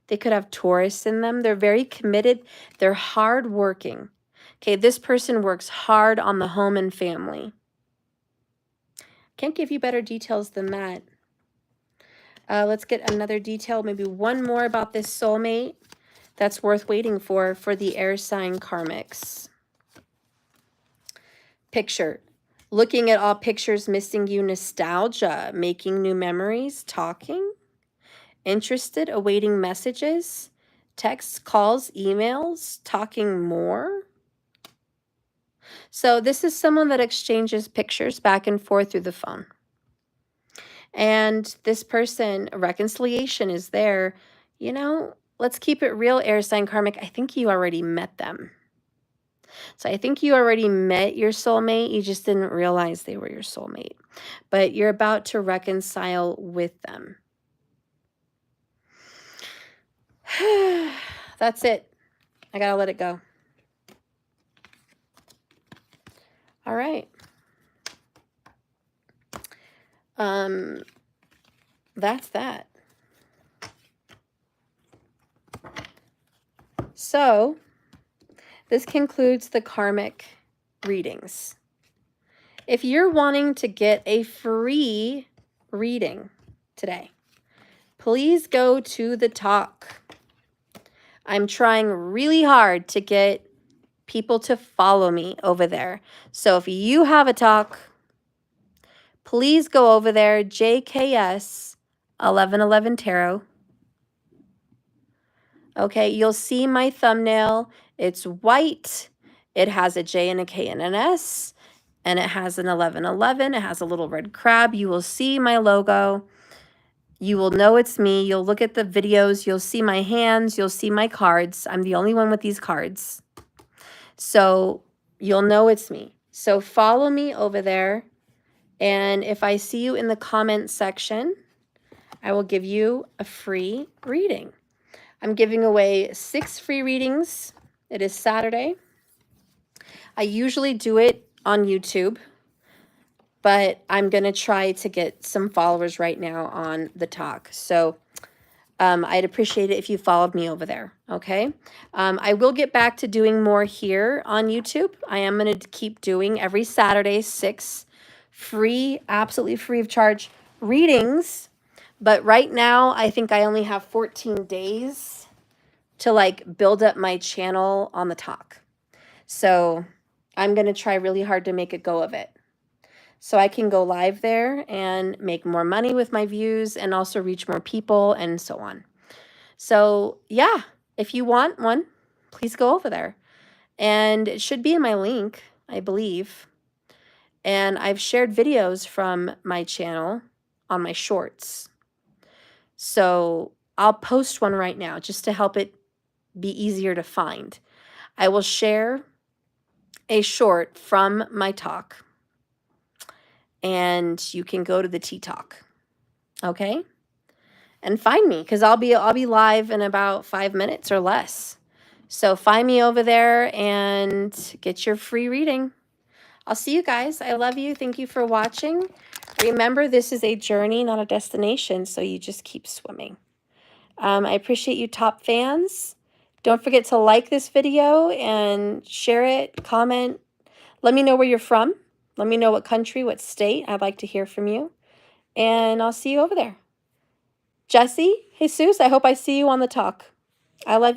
They could have Taurus in them. They're very committed. They're hardworking. Okay, this person works hard on the home and family. Can't give you better details than that. Let's get another detail, maybe one more about this soulmate that's worth waiting for the air sign karmics. Picture. Looking at all pictures, missing you, nostalgia, making new memories, talking, interested, awaiting messages, texts, calls, emails, talking more. So this is someone that exchanges pictures back and forth through the phone. And this person, reconciliation is there. You know, let's keep it real, air sign karmic. I think you already met them. So I think you already met your soulmate. You just didn't realize they were your soulmate. But you're about to reconcile with them. That's it. I gotta let it go. All right. That's that. So this concludes the karmic readings. If you're wanting to get a free reading today, please go to the talk. I'm trying really hard to get people to follow me over there. So if you have a talk, please go over there, JKS 1111 Tarot. Okay, you'll see my thumbnail. It's white. It has a J and a K and an S, and it has an 1111. It has a little red crab. You will see my logo. You will know it's me. You'll look at the videos. You'll see my hands. You'll see my cards. I'm the only one with these cards. So you'll know it's me. So follow me over there. And if I see you in the comment section, I will give you a free reading. I'm giving away 6 free readings. It is Saturday. I usually do it on YouTube, but I'm going to try to get some followers right now on the talk. So I'd appreciate it if you followed me over there, okay? I will get back to doing more here on YouTube. I am going to keep doing every Saturday 6 free, absolutely free of charge readings. But right now, I think I only have 14 days to like build up my channel on the talk. So I'm going to try really hard to make a go of it, so I can go live there and make more money with my views and also reach more people and so on. So yeah, if you want one, please go over there. And it should be in my link, I believe. And I've shared videos from my channel on my shorts. So I'll post one right now just to help it be easier to find. I will share a short from my talk, and you can go to the T-Talk, okay? And find me, because I'll be live in about 5 minutes or less. So find me over there and get your free reading. I'll see you guys. I love you. Thank you for watching. Remember, this is a journey, not a destination, so you just keep swimming. I appreciate you, top fans. Don't forget to like this video and share it, comment. Let me know where you're from. Let me know what country, what state. I'd like to hear from you. And I'll see you over there. Jesse, Jesus, I hope I see you on the talk. I love you.